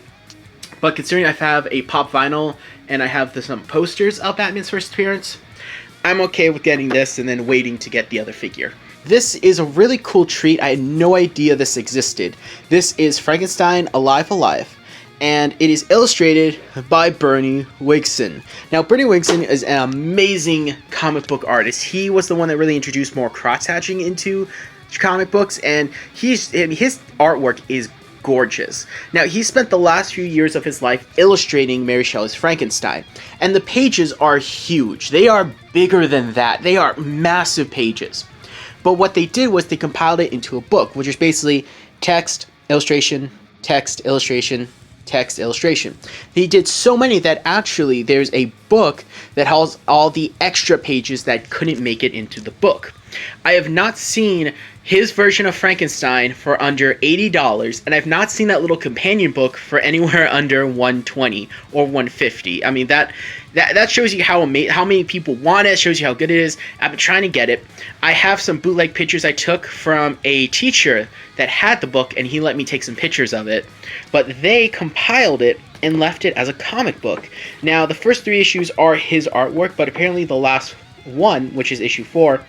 But considering I have a pop vinyl and I have some posters of Batman's first appearance, I'm okay with getting this and then waiting to get the other figure. This is a really cool treat. I had no idea this existed. This is Frankenstein Alive Alive, and it is illustrated by Bernie Wigson. Now, Bernie Wigson is an amazing comic book artist. He was the one that really introduced more cross-hatching into comic books, and his artwork is gorgeous. Now, he spent the last few years of his life illustrating Mary Shelley's Frankenstein, and the pages are huge. They are bigger than that. They are massive pages. But what they did was they compiled it into a book, which is basically text, illustration, text, illustration, text, illustration. He did so many that actually there's a book that has all the extra pages that couldn't make it into the book. I have not seen his version of Frankenstein for under $80, and I've not seen that little companion book for anywhere under $120 or $150. I mean, that shows you how many people want it, shows you how good it is. I've been trying to get it. I have some bootleg pictures I took from a teacher that had the book, and he let me take some pictures of it. But they compiled it and left it as a comic book. Now, the first 3 issues are his artwork, but apparently the last one, which is issue 4,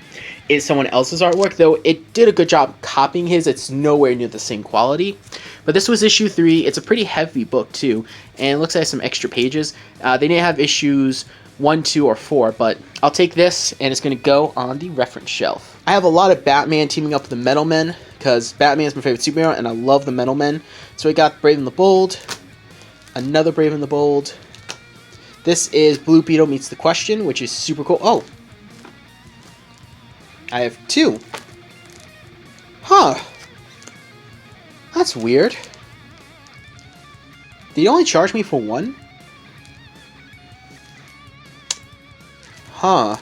is someone else's artwork, though it did a good job copying his. It's nowhere near the same quality. But this was issue 3. It's a pretty heavy book, too, and it looks like some extra pages. They didn't have issues 1, 2, or 4, but I'll take this, and it's going to go on the reference shelf. I have a lot of Batman teaming up with the Metal Men, because Batman is my favorite superhero, and I love the Metal Men. So we got Brave and the Bold, another Brave and the Bold. This is Blue Beetle Meets the Question, which is super cool. Oh! I have 2. Huh. That's weird. Did he only charge me for 1? Huh.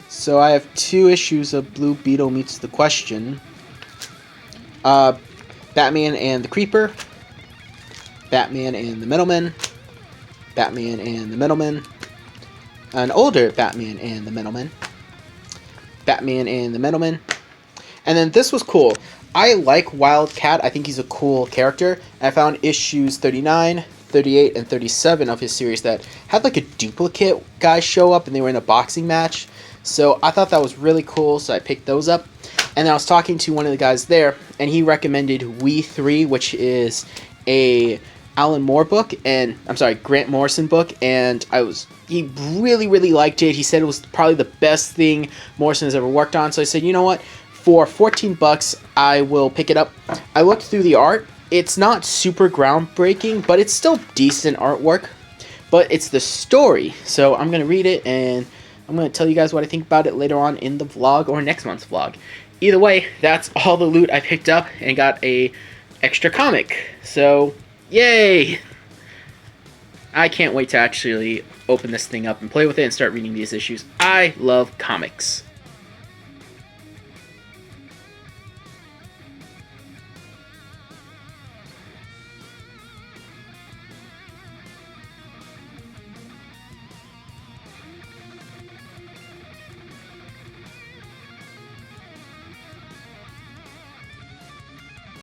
So I have 2 issues of Blue Beetle Meets the Question. Batman and the Creeper. Batman and the Middleman. Batman and the Middleman. An older Batman and the Middleman. Batman and the Middleman. And then this was cool. I like Wildcat. I think he's a cool character. I found issues 39, 38, and 37 of his series that had like a duplicate guy show up and they were in a boxing match. So I thought that was really cool, so I picked those up. And I was talking to one of the guys there, and he recommended We 3, which is a Alan Moore book, and I'm sorry, Grant Morrison book, and he really, really liked it. He said it was probably the best thing Morrison has ever worked on. So I said, you know what? For $14, I will pick it up. I looked through the art. It's not super groundbreaking, but it's still decent artwork. But it's the story, so I'm going to read it, and I'm going to tell you guys what I think about it later on in the vlog or next month's vlog. Either way, that's all the loot I picked up and got a extra comic. So, yay! I can't wait to actually open this thing up and play with it and start reading these issues. I love comics.